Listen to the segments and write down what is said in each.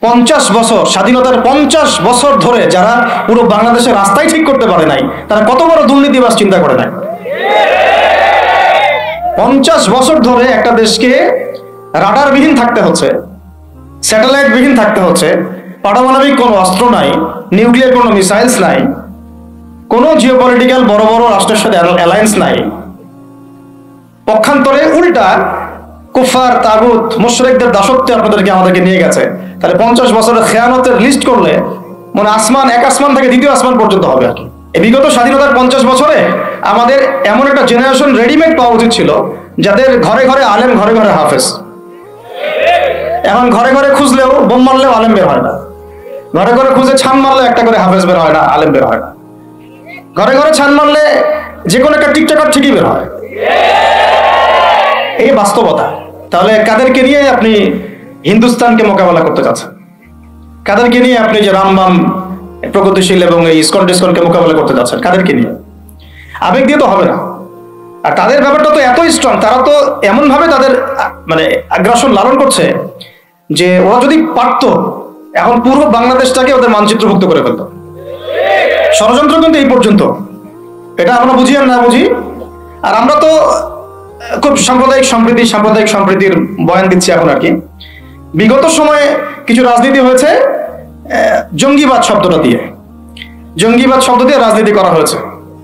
50 বছর স্বাধীনতার 50 বছর ধরে যারা পুরো বাংলাদেশের রাস্তায় ঠিক করতে পারে নাই, তারা কত বড় দুর্নীতিবাজ চিন্তা করে নাই। 50 বছর ধরে একটা দেশকে রাডার বিহীন থাকতে হচ্ছে, স্যাটেলাইট বিহীন থাকতে হচ্ছে, পারমাণবিক কোনো অস্ত্র নাই, নিউক্লিয়ার কোনো মিসাইলস নাই, কোনো জিওপলিটিক্যাল বড় বড় রাষ্ট্রের সাথে অ্যালায়েন্স নাই। পক্ষান্তরে উল্টা কুফার, তাগুত, মুশরিকদের দাসত্বে আমাদেরকে নিয়ে গেছে। তাহলে 50 বছরের খেয়ানতের লিস্ট করলে মানে এক আসমান থেকে দ্বিতীয় আসমান পর্যন্ত হবে আর কি। এই বিগত স্বাধীনতার 50 বছরে আমাদের এমন একটা জেনারেশন রেডিমেড পাওয়া উচিত ছিল, যাদের ঘরে ঘরে আলেম, ঘরে ঘরে হাফেজ। এখন ঘরে ঘরে খুঁজলেও, বোম মারলেও আলেম বের হয় না, ঘরে ঘরে খুঁজে ছান মারলে একটা করে হাফেজ বের হয় না, আলেম বের হয় না। ঘরে ঘরে ছান মারলে যে কোনো একটা টিকটকার ঠিকই বের হয়। এই বাস্তবতা। তাহলে কাদেরকে নিয়ে আপনি হিন্দুস্তানকে মোকাবেলা করতে চাচ্ছেন? কাদেরকে নিয়ে আপনি যে রামবাম, প্রগতিশীল এবং এই ইসকন টিসকনকে মোকাবেলা করতে চাচ্ছেন? কাদেরকে নিয়ে? আবেগ দিয়ে তো হবে না। আর তাদের ব্যাপারটা তো এতই স্ট্রং, তারা তো এমন ভাবে তাদের মানে আগ্রাসন লালন করছে যে ওরা যদি পারতো এখন পুরো বাংলাদেশটাকে ওদের মানচিত্রভুক্ত করে ফেলতো। ষড়যন্ত্র কিন্তু এই পর্যন্ত, এটা আমরা বুঝি আর না বুঝি। আর আমরা তো খুব সাম্প্রদায়িক সম্প্রীতির বয়ান দিচ্ছি এখন আর কি। বিগত সময়ে কিছু রাজনীতি হয়েছে জঙ্গিবাদ শব্দটা দিয়ে, জঙ্গিবাদ শব্দ দিয়ে রাজনীতি করা হয়েছে।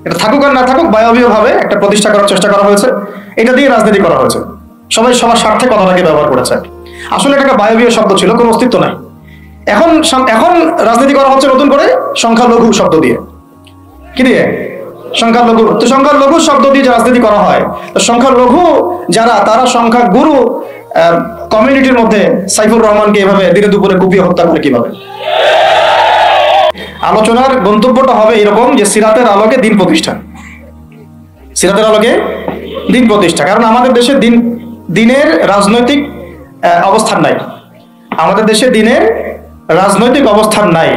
এটা থাকুক আর না থাকুক, বায়বীয় ভাবে একটা প্রতিষ্ঠা করার চেষ্টা করা হয়েছে, এটা দিয়ে রাজনীতি করা হয়েছে। সবাই সবার স্বার্থে কথাটাকে ব্যবহার করেছে। আসলে এটা একটা বায়বীয় শব্দ ছিল, কোনো অস্তিত্ব নাই। এখন রাজনীতি করা হচ্ছে নতুন করে সংখ্যালঘু শব্দ দিয়ে। কি দিয়ে? সংখ্যালঘু। তো সংখ্যালঘু শব্দ দিয়ে যে রাজনীতি করা হয়, তো সংখ্যালঘু যারা, তারা সংখ্যাগুরু কমিউনিটির মধ্যে সাইফুর রহমানকে এভাবে দিনে দুপুরে কুপিয়ে হত্যা করে কিভাবে? আলোচনার গন্তব্যটা হবে এরকম যে সিরাতের আলোকে দিন প্রতিষ্ঠা, সিরাতের আলোকে দিন প্রতিষ্ঠা। কারণ আমাদের দেশে দিনের রাজনৈতিক অবস্থান নাই, আমাদের দেশে দিনের রাজনৈতিক অবস্থান নাই।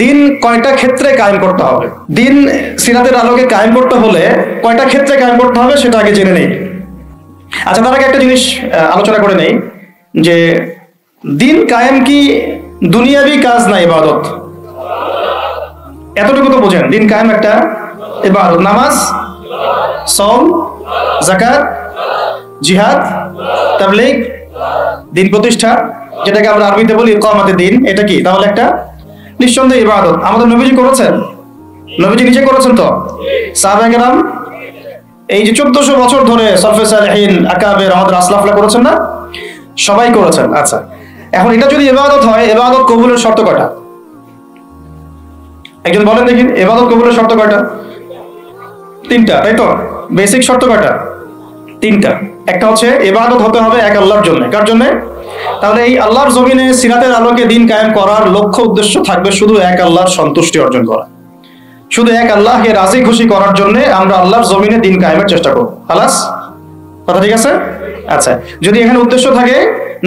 দিন কয়টা ক্ষেত্রে কায়েম করতে হবে, দিন সিরাতের আলোকে কায়েম করতে হলে কয়টা ক্ষেত্রে কায়েম করতে হবে সেটা আগে জেনে নেই। আচ্ছা, তার আগে একটা জিনিস আলোচনা করে নেই যে দিন কায়েম কি দুনিয়াবি কাজ না ইবাদত? এতটুকু তো বোঝেন, দিন কায়েম একটা ইবাদত। নামাজ, সওম, যাকাত, জিহাদ, তাবলীগ, দিন প্রতিষ্ঠা, যেটাকে আমরা আরবিতে বলি ইকামাতে দিন, এটা কি তাহলে একটা নিঃসন্দেহে ইবাদত। আমাদের নবীজি করেছেন, নবীজি নিজে করেছেন তো, সাহাবায়ে কেরাম এই যে 1400 বছর ধরে সলফে সালেহিন, আকাবের, আমাদের আসলাফরা করেছেন না? সবাই করেছেন। আচ্ছা, এখন এটা যদি ইবাদত হয়, ইবাদত কবুলের শর্ত কয়টা? একজন বলেন দেখি, ইবাদত কবুলের শর্ত কয়টা? 3টা, তাই তো? বেসিক শর্ত কয়টা? 3টা। একটা হচ্ছে ইবাদত হতে হবে এক আল্লাহর জন্য। কার জন্য? তাহলে এই আল্লাহর জমিনে সিরাতের আলোকে দিন কায়েম করার লক্ষ্য উদ্দেশ্য থাকবে শুধু এক আল্লাহর সন্তুষ্টি অর্জন করা, শুধু এক আল্লাহকে রাজি খুশি করার জন্য আমরা আল্লাহর জমিনে দিন কায়েমের চেষ্টা করব। খালাস, কথা ঠিক আছে? আচ্ছা, যদি এখানে উদ্দেশ্য থাকে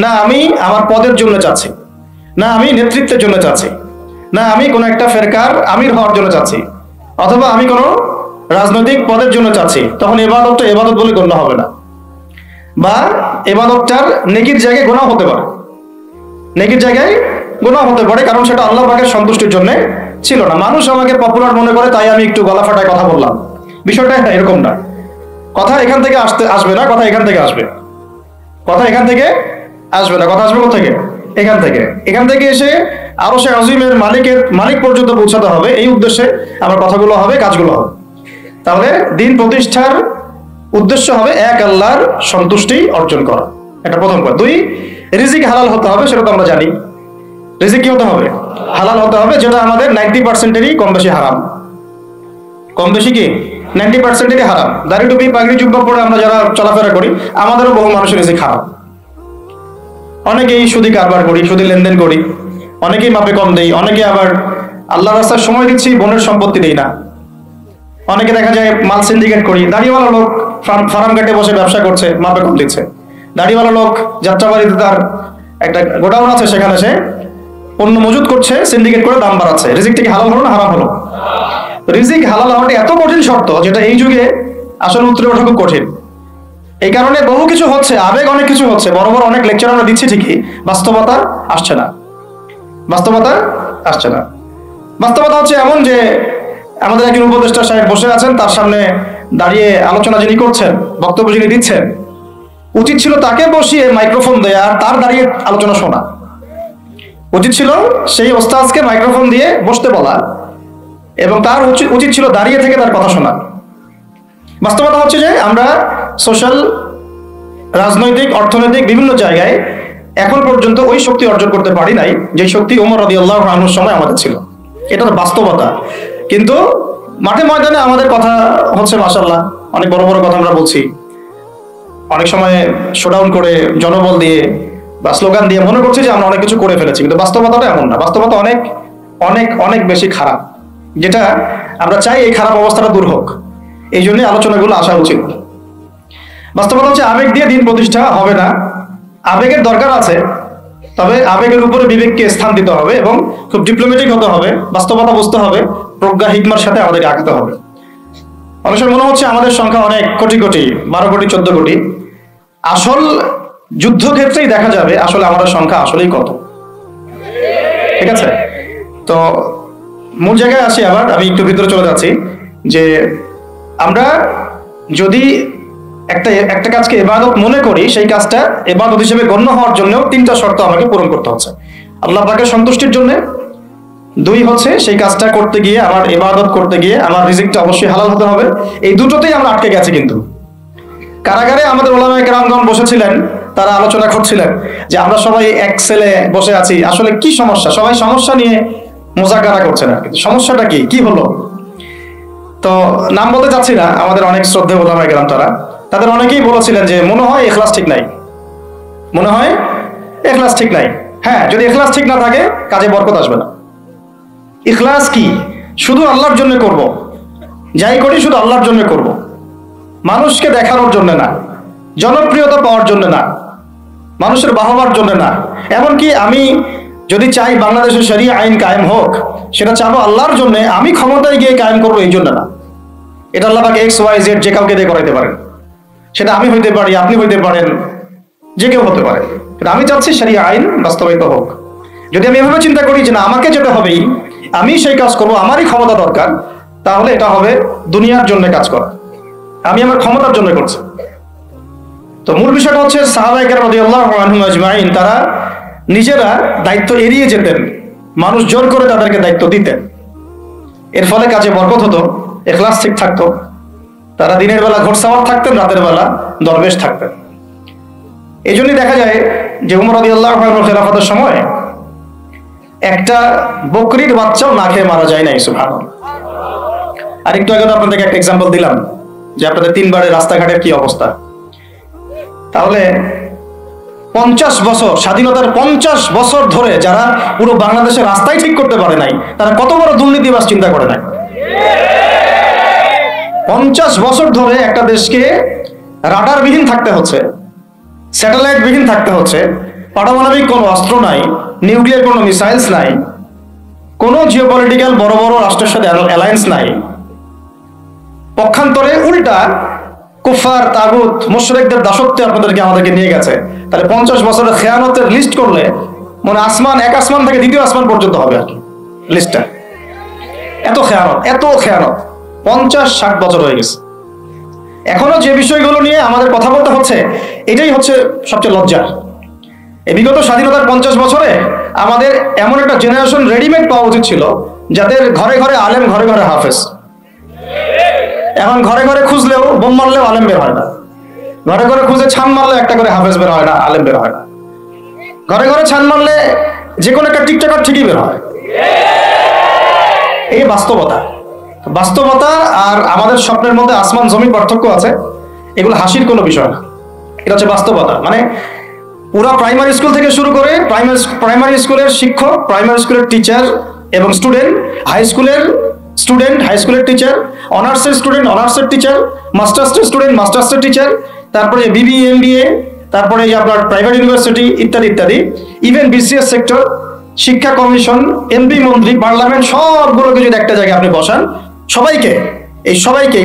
না আমি আমার পদের জন্য চাচ্ছি, না আমি নেতৃত্বের জন্য চাচ্ছি, না আমি কোনো একটা ফেরকার আমির হওয়ার জন্য চাচ্ছি, অথবা আমি কোনো রাজনৈতিক পদের জন্য চাচ্ছি, তখন ইবাদতটা ইবাদত বলে গণ্য হবে না। বা ইবাদতটার নেকির জায়গায় গুনাহ হতে পারে, নেকির জায়গায় গুনাহ হতে পারে, কারণ সেটা আল্লাহ পাকের সন্তুষ্টির জন্য ছিল না। মানুষ আমাকে পপুলার মনে করে তাই আমি একটু গলা ফাটায় কথা বললাম, বিষয়টা এরকম না। কথা এখান থেকে আসবে না, কথা এখান থেকে আসবে, কথা এখান থেকে আসবে না, কথা আসবে কোথা থেকে? এখান থেকে এসে আরো সে আজিমের মালিক পর্যন্ত পৌঁছাতে হবে। এই উদ্দেশ্যে আমার কথাগুলো হবে, কাজগুলো হবে। তাহলে দিন প্রতিষ্ঠার উদ্দেশ্য হবে এক আল্লাহর সন্তুষ্টি অর্জন করা, এটা প্রথম কথা। 2, রিজিক হালাল হতে হবে, সেটা তো আমরা জানি। রিজিক কি হতে হবে? হালাল হতে হবে, যেটা আমাদের 90%-এরই কম বেশি হারাম। কম বেশি কি 90%-এরই হারাম। দাড়ি টুপি পাগড়ি জুব্বা পরে আমরা যারা চলাফেরা করি, আমাদেরও বহু মানুষের রিজিক হারাম। অনেকেই সুদি কারবার করি, সুদি লেনদেন করি, অনেকেই মাপে কম দেই, অনেকে আবার আল্লাহর রাস্তায় সময় দিচ্ছি, বোনের সম্পত্তি দেই না। অনেকে দেখা যায় মাল সিন্ডিকেট করি, দাড়িওয়ালা লোক ফার্ম ঘাটে বসে ব্যবসা করছে, মাপে কম দিচ্ছে। দাড়িওয়ালা লোক যাত্রাবাড়িতে তার একটা গোডাউন আছে, সেখানে সে পণ্য মজুত করছে, সিন্ডিকেট করে দাম বাড়াচ্ছে। রিজিকটা কি হালাল হলো না হারাম হলো? রিজিক হালাল হওয়াটা এত কঠিন শর্ত, যেটা এই যুগে আসলে উত্তরে ওঠা খুব কঠিন। এই কারণে বহু কিছু হচ্ছে, আবেগ অনেক কিছু হচ্ছে, বড় বড় অনেক লেকচার আমরা দিচ্ছি ঠিকই, বাস্তবতা আসছে না। বাস্তবতা আসছে না। বাস্তবতা হচ্ছে এমন যে আমাদের একজন উপদেষ্টা সাহেব বসে আছেন, তার সামনে দাঁড়িয়ে আলোচনা যিনি করছেন, বক্তব্য যিনি দিচ্ছেন, উচিত ছিল তাকে বসিয়ে মাইক্রোফোন দেয়া আর তার দাঁড়িয়ে আলোচনা শোনা। উচিত ছিল সেই ওস্তাদকে মাইক্রোফোন দিয়ে বসতে বলা এবং তার উচিত ছিল দাঁড়িয়ে থেকে তার কথা শোনা। বাস্তবতা হচ্ছে যে আমরা সোশ্যাল, রাজনৈতিক, অর্থনৈতিক বিভিন্ন জায়গায় এখন পর্যন্ত ওই শক্তি অর্জন করতে পারি নাই যে শক্তি ওমর রাদিয়াল্লাহু আনহুর সময় আমাদের ছিল। এটা তো বাস্তবতা। কিন্তু মাঠে ময়দানে আমাদের কথা হচ্ছে মাশাআল্লাহ, অনেক বড় বড় কথা আমরা বলছি, অনেক সময় শোডাউন করে জনবল দিয়ে বা স্লোগান দিয়ে মনে করছি যে আমরা অনেক কিছু করে ফেলেছি, কিন্তু বাস্তবতাটা এমন না। বাস্তবতা অনেক অনেক অনেক বেশি খারাপ, যেটা আমরা চাই এই খারাপ অবস্থাটা দূর হোক। এই জন্যই আলোচনাগুলো আসা উচিত। বাস্তবতা হচ্ছে আবেগ দিয়ে দিন প্রতিষ্ঠা হবে না। আবেগের দরকার আছে, তবে আবেগের উপরে বিবেককে স্থান দিতে হবে এবং খুব ডিপ্লোম্যাটিক হতে হবে, বাস্তবতা বুঝতে হবে, প্রজ্ঞা হিকমার সাথে আমাদেরকে আগাতে হবে। অনেক সময় মনে হচ্ছে আমাদের সংখ্যা অনেক, কোটি কোটি, 12 কোটি 14 কোটি। আসল যুদ্ধক্ষেত্রেই দেখা যাবে আসলে আমাদের সংখ্যা আসলেই কত। ঠিক আছে, তো মূল জায়গায় আসি। আবার আমি একটু ভিতরে চলে যাচ্ছি যে আমরা যদি একটা কাজকে ইবাদত মনে করি, সেই কাজটা ইবাদত হিসেবে গণ্য হওয়ার জন্য 3টা শর্ত আমাকে পূরণ করতে হচ্ছে। আল্লাহ পাকের সন্তুষ্টির জন্য, 2 হচ্ছে সেই কাজটা করতে গিয়ে, আমার ইবাদত করতে গিয়ে আমার রিজিকটা অবশ্যই হালাল হতে হবে। এই দুটোতেই আমরা আটকে গেছি। কিন্তু কারাগারে আমাদের উলামায়ে কেরামগণ বসেছিলেন, তারা আলোচনা করছিলেন যে আমরা সবাই এক সেলে বসে আছি, আসলে কি সমস্যা? সবাই সমস্যা নিয়ে মোজাকারা করছেন। আর কিন্তু সমস্যাটা কি হলো? তো নাম বলতে চাচ্ছি না, আমাদের অনেক শ্রদ্ধেয় উলামায়ে কেরাম তাদের অনেকেই বলেছিলেন যে মনে হয় ইখলাস ঠিক নাই, মনে হয় ইখলাস ঠিক নাই। হ্যাঁ, যদি ইখলাস ঠিক না থাকে কাজে বরকত আসবে না। ইখলাস কি? শুধু আল্লাহর জন্য করব, যাই করি শুধু আল্লাহর জন্য করব, মানুষকে দেখানোর জন্য না, জনপ্রিয়তা পাওয়ার জন্য না, মানুষের বাহবার জন্য না। এমনকি আমি যদি চাই বাংলাদেশের শরিয়া আইন কায়েম হোক, সেটা চাবো আল্লাহর জন্য, আমি ক্ষমতায় গিয়ে কায়েম করবো এই জন্য না। এটা আল্লাহ পাক XYZ যে কাউকে দিয়ে করাইতে পারেন। সেটা আমি হইতে পারি, আপনি হইতে পারেন, যে কেউ হতে পারে। কিন্তু আমি চাচ্ছি শরিয়া আইন বাস্তবায়িত হোক। যদি আমি এভাবে চিন্তা করি যে না, আমাকে যেটা হবেই, আমি সেই কাজ করবো, আমারই ক্ষমতা দরকার, তাহলে এটা হবে দুনিয়ার জন্য কাজ করা, আমি আমার ক্ষমতার জন্য করছি। তো মূল বিষয়টা হচ্ছে সাহাবায়ে কেরাম রাদিয়াল্লাহু আনহুম আজমাইন তারা নিজেরা দায়িত্ব এড়িয়ে যেতেন, মানুষ জোর করে তাদেরকে দায়িত্ব দিতেন। এর ফলে কাজে বরকত হতো, ইখলাস ঠিক থাকতো। তারা দিনের বেলা ঘোড়সাওয়ার থাকতেন, রাতের বেলা দরবেশ থাকতেন। এই জন্যই দেখা যায় যে উমর রাদিয়াল্লাহু আনহুর খেলাফতের সময় একটা বকরির বাচ্চাও না খেয়ে মারা যায় নাই। সুবহানাল্লাহ। আর একটু আগে তো আপনাদেরকে একটা এক্সাম্পল দিলাম যে আপনাদের 3 বারের রাস্তাঘাটের কি অবস্থা। তাহলে 50 বছর, স্বাধীনতার 50 বছর ধরে যারা পুরো বাংলাদেশের রাস্তাই ঠিক করতে পারে নাই, তারা কত বড় দুর্নীতিবাজ চিন্তা করে নাই। 50 বছর ধরে একটা দেশকে রাডারবিহীন থাকতে হচ্ছে, স্যাটেলাইট বিহীন থাকতে হচ্ছে, পারমাণবিক কোনো অস্ত্র নাই, নিউক্লিয়ার কোনো মিসাইলস নাই, কোনো জিওপলিটিক্যাল বড় বড় রাষ্ট্রের সাথে অ্যালায়েন্স নাই। পক্ষান্তরে উল্টা কুফার, তাগুত, মুশরিকদের দাসত্বে আমাদেরকে নিয়ে গেছে। তাহলে 50 বছরের খেয়ানতের লিস্ট করলে মনে এক আসমান থেকে দ্বিতীয় আসমান পর্যন্ত হবে আর কি লিস্টটা। এত খেয়ানত 50-60 বছর হয়ে গেছে। এখনো যে বিষয়গুলো নিয়ে আমাদের কথা বলতে হচ্ছে, এটাই হচ্ছে সবচেয়ে লজ্জার। এই বিগত স্বাধীনতার 50 বছরে আমাদের এমন একটা জেনারেশন রেডিমেড পাওয়া উচিত ছিল, যাদের ঘরে ঘরে আলেম, ঘরে ঘরে হাফেজ। এখন ঘরে ঘরে খুঁজলেও, বোম মারলেও আলেম বের হয় না, ঘরে ঘরে খুঁজে ছান মারলে একটা করে হাফেজ বের হয় না, আলেম বের হয় না। ঘরে ঘরে ছান মারলে যে কোনো একটা টিকটকার ঠিকই বের হয়। এই বাস্তবতা আর আমাদের স্বপ্নের মধ্যে আসমান জমির পার্থক্য আছে। এগুলো হাসির কোনো বিষয় না, এটা হচ্ছে বাস্তবতা। মানে পুরা প্রাইমারি স্কুল থেকে শুরু করে প্রাইমারি স্কুলের শিক্ষক, প্রাইমারি স্কুলের টিচার এবং স্টুডেন্ট, হাই স্কুলের স্টুডেন্ট, হাই স্কুলের টিচার, অনার্সের স্টুডেন্ট, অনার্সের টিচার, মাস্টার্সের স্টুডেন্ট, মাস্টার্সের টিচার, তারপরে BBA MBA, তারপরে আপনার প্রাইভেট ইউনিভার্সিটি ইত্যাদি ইত্যাদি, ইভেন BCS সেক্টর, শিক্ষা কমিশন, MP মন্ত্রী, পার্লামেন্ট, সবগুলোকে যদি একটা জায়গায় আপনি বসান, সবাইকে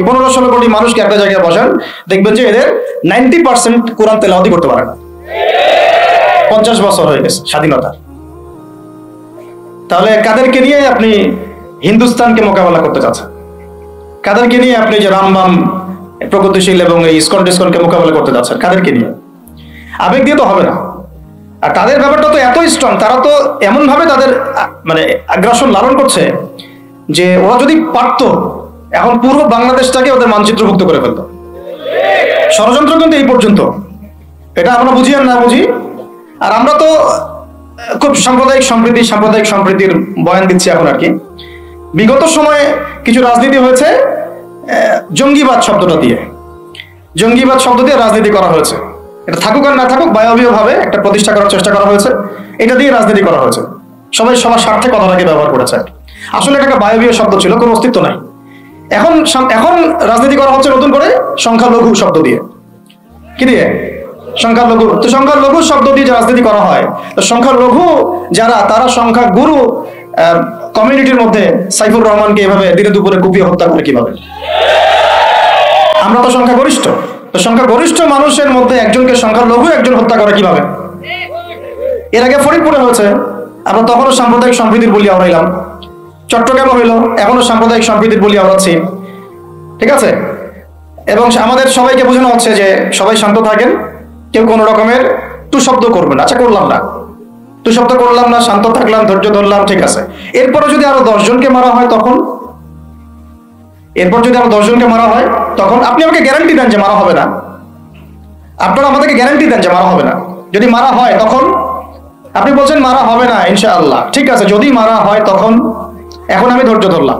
15-16 কোটি মানুষকে একটা জায়গায় বসান, দেখবেন যে এদের 90% কোরআন তেলাওয়াতি করতে পারে না। 50 বছর হয়ে গেছে স্বাধীনতা। তাহলে কাদেরকে নিয়ে আপনি হিন্দুস্তানকে মোকাবেলা করতে চাচ্ছেন? কাদেরকে নিয়ে আপনি যে রামবাম প্রগতিশীল এবং এই ইসকন টিসকনকে মোকাবেলা করতে যাচ্ছেন? কাদেরকে নিয়ে? আবেগ দিয়ে তো হবে না। আর তাদের ব্যাপারটা তো এতই স্ট্রং, তারা তো এমন ভাবে তাদের মানে আগ্রাসন লালন করছে যে ওরা যদি পারতো এখন পুরো বাংলাদেশটাকে ওদের মানচিত্রভুক্ত করে ফেলতো। ষড়যন্ত্র কিন্তু এই পর্যন্ত, এটা আমরা বুঝি আর না বুঝি। আর আমরা তো খুব সাম্প্রদায়িক সম্প্রীতির বয়ান দিচ্ছি এখন আর কি। বিগত সময়ে কিছু রাজনীতি হয়েছে জঙ্গিবাদ শব্দটা দিয়ে, জঙ্গিবাদ শব্দ দিয়ে রাজনীতি করা হয়েছে। এটা থাকুক আর না থাকুক, বায়বীয় ভাবে একটা প্রতিষ্ঠা করার চেষ্টা করা হয়েছে, এটা দিয়ে রাজনীতি করা হয়েছে। সবাই সবার স্বার্থে কথাটাকে ব্যবহার করেছে। আসলে এটা একটা বায়বীয় শব্দ ছিল, কোনো অস্তিত্ব নাই। এখন রাজনীতি করা হচ্ছে নতুন করে সংখ্যালঘু শব্দ দিয়ে। কি দিয়ে? সংখ্যালঘু। তো সংখ্যালঘু শব্দ দিয়ে যে রাজনীতি করা হয়, তো সংখ্যালঘু যারা, তারা সংখ্যাগুরু কমিউনিটির মধ্যে সাইফুর রহমানকে এভাবে দিনে দুপুরে কুপিয়ে হত্যা করে কিভাবে? আমরা তো সংখ্যাগরিষ্ঠ, তো সংখ্যাগরিষ্ঠ মানুষের মধ্যে একজনকে সংখ্যালঘু একজন হত্যা করে কিভাবে? এর আগে ফরিদপুরে হয়েছে, আমরা তখনও সাম্প্রদায়িক সম্প্রীতির বলি আওড়াইলাম। চট্টগ্রামে হইলো, এখনো সাম্প্রদায়িক সম্প্রীতির বলি আওড়াচ্ছি। ঠিক আছে? এবং আমাদের সবাইকে বোঝানো হচ্ছে যে সবাই শান্ত থাকেন, কেউ কোনো রকমের টু শব্দ করবেন। আচ্ছা, করলাম না, টু শব্দ করলাম না, শান্ত থাকলাম, ধৈর্য ধরলাম, ঠিক আছে। এরপরে যদি আরো 10 জনকে মারা হয় তখন? এরপর যদি আরো 10 জনকে মারা হয় তখন? আপনি আমাকে গ্যারান্টি দেন যে মারা হবে না? আপনারা আমাদেরকে গ্যারান্টি দেন যে মারা হবে না? যদি মারা হয় তখন? আপনি বলছেন মারা হবে না ইনশাআল্লাহ, ঠিক আছে। যদি মারা হয় তখন? এখন আমি ধৈর্য ধরলাম,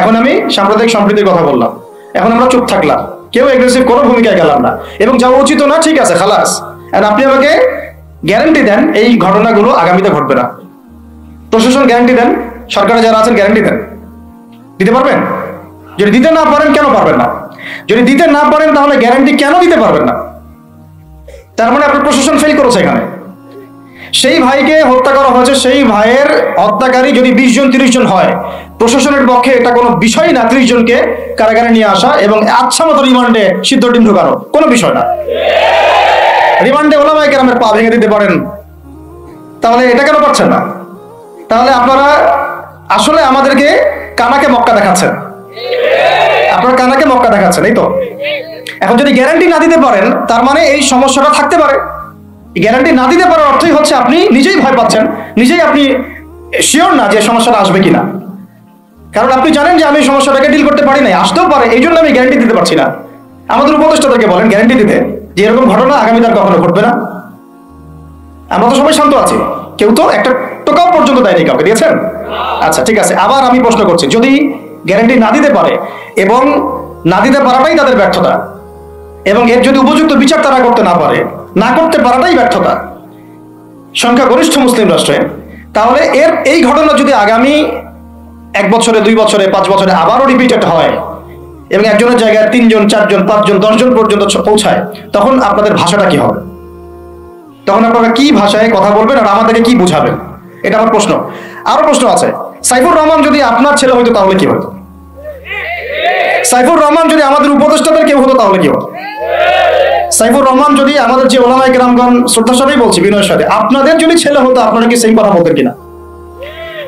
এখন আমি সাম্প্রদায়িক সম্প্রীতির কথা বললাম, এখন আমরা চুপ থাকলাম, কেউ এগ্রেসিভ কোনো ভূমিকায় গেলাম না, এবং যাওয়া উচিত না, ঠিক আছে, খালাস। আর আপনি আমাকে গ্যারান্টি দেন এই ঘটনাগুলো আগামীতে ঘটবে না। প্রশাসন গ্যারান্টি দেন, সরকারে যারা আছেন গ্যারান্টি দেন। দিতে পারবেন? যদি দিতে না পারেন, কেন পারবেন না? যদি দিতে না পারেন তাহলে গ্যারান্টি কেন দিতে পারবেন না? তার মানে আপনার প্রশাসন ফেল করেছে এখানে। সেই ভাইকে হত্যা করা হয়েছে, সেই ভাইয়ের হত্যাকারী যদি 20 জন 30 জন হয়, প্রশাসনের পক্ষে এটা কোনো বিষয় না 30 জনকে কারাগারে নিয়ে আসা এবং আচ্ছা মতো রিমান্ডে সিদ্ধ ডিম ঢুকানো, কোনো বিষয় না। রিমান্ডে ওলামায়ে কেরামের পা ভেঙে দিতে পারেন, তাহলে এটা কেন পারছেন না? তাহলে আপনারা আসলে আমাদেরকে কানাকে মক্কা দেখাচ্ছেন, আপনারা কানাকে মক্কা দেখাচ্ছেন, এই তো। এখন যদি গ্যারান্টি না দিতে পারেন, তার মানে এই সমস্যাটা থাকতে পারে। গ্যারান্টি না দিতে পারার অর্থই হচ্ছে আপনি নিজেই ভয় পাচ্ছেন, নিজেই আপনি শিওর না যে সমস্যাটা আসবে কিনা। কারণ আপনি জানেন যে আমি সমস্যাটাকে ডিল করতে পারি নাই, আসতেও পারে, এই জন্য আমি গ্যারান্টি দিতে পারছি না। আমাদের উপদেষ্টাদেরকে বলেন গ্যারান্টি দিতে যে এরকম ঘটনা আগামীতে আর কখনো ঘটবে না। আমরা তো সবাই শান্ত আছি, কেউ তো একটা টোকাও পর্যন্ত দেয়নি, কাউকে দিয়েছেন? আচ্ছা, ঠিক আছে। আবার আমি প্রশ্ন করছি, যদি গ্যারান্টি না দিতে পারে এবং না দিতে পারাটাই তাদের ব্যর্থতা, এবং এর যদি উপযুক্ত বিচার তারা করতে না পারে, না করতে পারাটাই ব্যর্থতা সংখ্যাগরিষ্ঠ মুসলিম রাষ্ট্রে, তাহলে এই ঘটনা যদি আগামী 1 বছরে, 2 বছরে, 5 বছরে আবারও রিপিটেড হয় এবং একজনের জায়গায় 3 জন 4 জন 5 জন 10 জন পর্যন্ত পৌঁছায়, তখন আপনাদের ভাষাটা কি হবে? তখন আপনারা কি ভাষায় কথা বলবেন আর আমাদেরকে কি বুঝাবেন? এটা আমার প্রশ্ন। আরো প্রশ্ন আছে, সাইফুর রহমান যদি আপনার ছেলে হইতো তাহলে কি হতো? সাইফুর রহমান যদি আমাদের উপদেষ্টাদের কেউ হতো তাহলে কি হতো? সাইফুর রহমান যদি আমাদের যে ওলামায়ে কেরামগণ, শ্রদ্ধার সাথেই বলছি, বিনয়ের সাথে, আপনাদের যদি ছেলে হতো আপনারা কি সেম কথা বলতেন কিনা?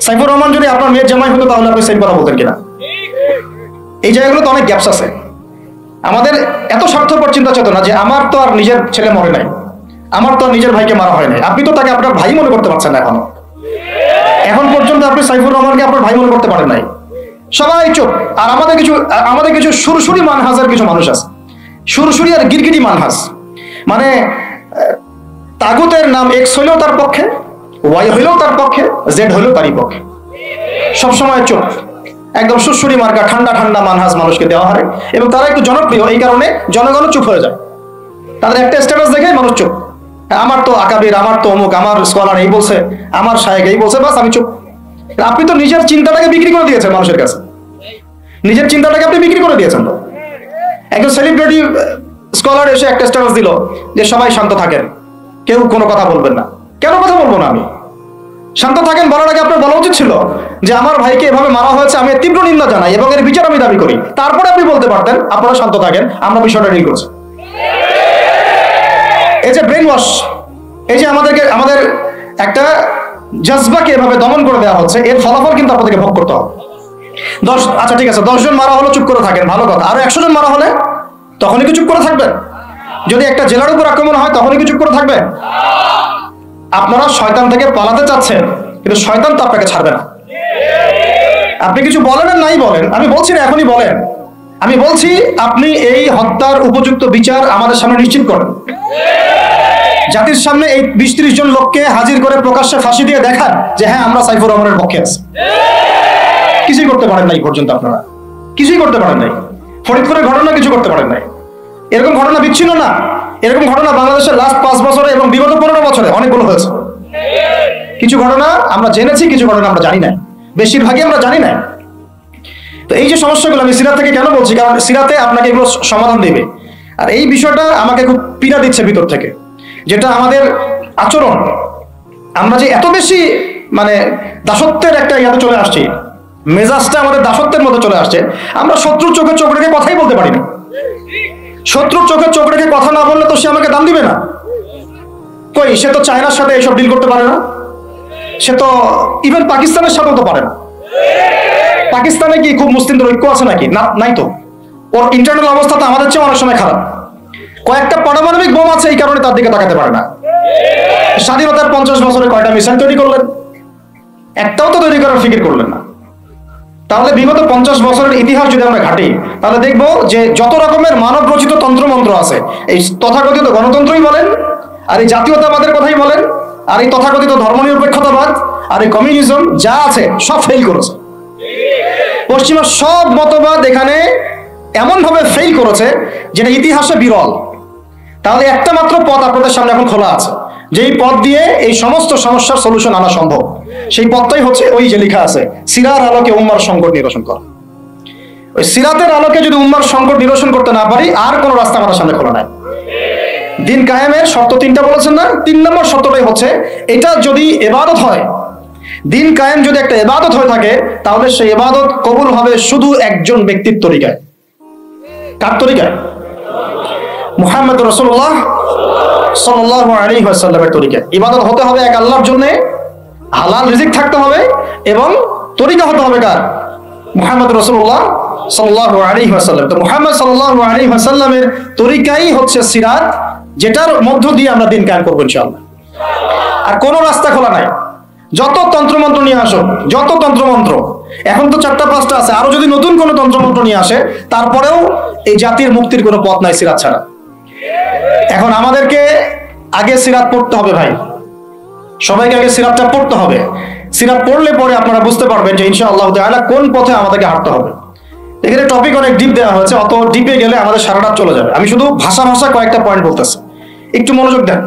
সাইফুর রহমান যদি আপনার মেয়ের জামাই হতো তাহলে আপনি সেম কথা বলতেন কিনা? এই জায়গাগুলোতে অনেক গ্যাপস আছে। আমাদের এত স্বার্থপর চিন্তা চেতনা যে আমার তো আর নিজের ছেলে মরে নাই, আমার তো আর নিজের ভাইকে মারা হয় নাই, আপনি তো তাকে আপনার ভাই মনে করতে পারছেন না এখনো। এখন পর্যন্ত আপনি সাইফুর রহমানকে আপনার ভাই মনে করতে পারেন নাই। সবাই চুপ। আর আমাদের কিছু সুরসুরি মানহাজের কিছু মানুষ আছে, সুরসুরি আর গিরগিটি মানহাজ, মানে তাগুতের নাম এক্স হইলেও তার পক্ষে, ওয়াই হইলেও তার পক্ষে, জেড হইলেও তারই পক্ষে। সবসময় চুপ, একদম সুরসুরি মার্কা ঠান্ডা ঠান্ডা মানহাজ মানুষকে দেওয়া হয়, এবং তারা একটু জনপ্রিয়, এই কারণে জনগণ চুপ হয়ে যায়। তাদের একটা স্ট্যাটাস দেখে মানুষ চুপ, আমার তো আকাবির, আমার তো অমুক, আমার স্কলার এই বলছে, আমার শায়েখ এই বলছে, বাস আমি চুপ। আপনি তো নিজের চিন্তাটাকে বিক্রি করে দিয়েছেন মানুষের কাছে, নিজের চিন্তাটাকে আপনি বিক্রি করে দিয়েছেন। তো একজন সেলিব্রিটি স্কলার এসে একটা স্ট্যাটাস দিল যে সবাই শান্ত থাকেন, কেউ কোনো কথা বলবেন না। কেন কথা বলবো না আমি? শান্ত থাকেন বলার আগে আপনার বলা উচিত ছিল যে আমার ভাইকে এভাবে মারা হয়েছে, আমি তীব্র নিন্দা জানাই এবং এর বিচার আমি দাবি করি। তারপরে আপনি বলতে পারতেন আপনারা শান্ত থাকেন, আমরা বিষয়টা ডিল করছি। এই যে ব্রেন ওয়াশ, এই যে আমাদের একটা জজবাকে এভাবে দমন করে দেওয়া হচ্ছে, এর ফলাফল কিন্তু আপনাদেরকে ভোগ করতে হবে। আচ্ছা ঠিক আছে, 10 জন মারা হলো, চুপ করে থাকেন, ভালো কথা। আরো 100 জন মারা হলে তখনই কি চুপ করে থাকবেন? যদি একটা জেলার উপর আক্রমণ হয় তখনই কি চুপ করে থাকবেন? আপনারা শয়তান থেকে পালাতে চাচ্ছেন, কিন্তু শয়তান তো আপনাকে ছাড়বে না। আপনি কিছু বলেন আর নাই বলেন, আমি বলছি না এখনই বলেন, আমি বলছি আপনি এই হত্যার উপযুক্ত বিচার আমাদের সামনে নিশ্চিত করেন। জাতির সামনে এই 20-30 জন লোককে হাজির করে প্রকাশ্যে ফাঁসি দিয়ে দেখান যে হ্যাঁ আমরা সাইফুর রহমানের পক্ষে আছি। কিছুই করতে পারেন নাই পর্যন্ত, আপনারা কিছুই করতে পারেন নাই। ফরিদপুরের ঘটনা কিছু করতে পারেন নাই। এরকম ঘটনা বিচ্ছিন্ন না, এরকম ঘটনা বাংলাদেশের লাস্ট 5 বছরে এবং বিগত 15 বছরে অনেকগুলো হয়েছে। কিছু ঘটনা আমরা জেনেছি, কিছু ঘটনা আমরা জানি না, বেশিরভাগই আমরা জানি না। তো এই যে সমস্যাগুলো আমি সিরাত থেকে কেন বলছি, কারণ সিরাতে আপনাকে এগুলো সমাধান দেবে। আর এই বিষয়টা আমাকে খুব পীড়া দিচ্ছে ভিতর থেকে, যেটা আমাদের আচরণ, আমরা যে এত বেশি মানে দাসত্বের একটা ইয়াতে চলে আসছি, মেজাজটা আমাদের দাসত্বের মধ্যে চলে আসছে। আমরা শত্রুর চোখে চোখ রেখে কথাই বলতে পারি না। শত্রুর চোখে চোখ রেখে কথা না বললে তো সে আমাকে দাম দিবে না। কই, সে তো চায়নার সাথে এইসব ডিল করতে পারে না, সে তো ইভেন পাকিস্তানের সাথেও তো পারে না। পাকিস্তানে কি খুব মুসলিমদের ঐক্য আছে নাকি? না, নাই তো। ওর ইন্টারনাল অবস্থা তো আমাদের চেয়ে অনেক সময় খারাপ। কয়েকটা পারমাণবিক বোম আছে, এই কারণে তার দিকে তাকাতে পারে না। স্বাধীনতার 50 বছরে কয়টা মিসাইল তৈরি করলেন? একটাও তো তৈরি করার ফিকির করলেন না। তাহলে বিগত 50 বছরের ইতিহাস যদি আমরা ঘাটি, তাহলে দেখবো যে যত রকমের মানব রচিত তন্ত্রমন্ত্র আছে, এই তথাকথিত গণতন্ত্রই বলেন, আর এই জাতীয়তাবাদের কথাই বলেন, আর এই তথাকথিত ধর্মনিরপেক্ষতাবাদ, আর এই কমিউনিজম যা আছে সব ফেল করেছে। পশ্চিমা সব মতবাদ এখানে এমন ভাবে ফেল করেছে যেটা ইতিহাসে বিরল। তাহলে একটা মাত্র পথ আপনাদের সামনে এখন খোলা আছে, যেই পথ দিয়ে এই সমস্ত সমস্যার সলিউশন আনা সম্ভব। সেই পথটাই হচ্ছে ওই যে লেখা আছে, সিরার আলোকে উম্মার সংকট নিরসন কর। ওই সিরাতের আলোকে যদি উম্মার সংকট নিরসন করতে না পারি, আর কোনো রাস্তা আমাদের সামনে খোলা নাই। দিন কায়েমের শর্ত 3টা বলেছেন না? 3 নম্বর শর্তটাই হচ্ছে এটা যদি ইবাদত হয়, দিন কায়েম যদি একটা ইবাদত হয়ে থাকে, তাহলে সেই ইবাদত কবুল হবে শুধু একজন ব্যক্তির তরিকায়। কার তরিকায়? মুহাম্মদ রাসূলুল্লাহ সাল্লাল্লাহু আলাইহি ওয়াসাল্লামের তরিকায়। ইবাদত হতে হবে এক আল্লাহর জন্য, হালাল রিজিক থাকতে হবে, এবং তরিকা হতে হবে কার? মুহাম্মদ রাসূলুল্লাহ সাল্লাল্লাহু আলাইহি ওয়াসাল্লাম। তো মুহাম্মদ সাল্লাল্লাহু আলাইহি ওয়াসাল্লামের তরিকাই হচ্ছে সিরাত, যেটার মধ্য দিয়ে আমরা দিন কায়েম করব ইনশাআল্লাহ। আর কোনো রাস্তা খোলা নাই। যত তন্ত্রমন্ত্র নিয়ে আসো, যত তন্ত্রমন্ত্র, এখন তো 4টা-5টা আছে, আরো যদি নতুন কোনো তন্ত্রমন্ত্র নিয়ে আসে, তারপরেও এই জাতির মুক্তির কোনো পথ নাই সিরাত ছাড়া। এখন আমাদেরকে আগে সিরাত পড়তে হবে ভাই, সবাইকে আগে সিরাতটা পড়তে হবে। সিরাত পড়লে পরে আপনারা বুঝতে পারবেন যে ইনশাআল্লাহ তাআলা কোন পথে আমাদেরকে হাঁটতে হবে। এখানে টপিক অনেক ডিপ দেওয়া হয়েছে, অত ডিপে গেলে আমাদের সারা রাত চলে যাবে। আমি শুধু ভাষা কয়েকটা পয়েন্ট বলতেছি, একটু মনোযোগ দেন।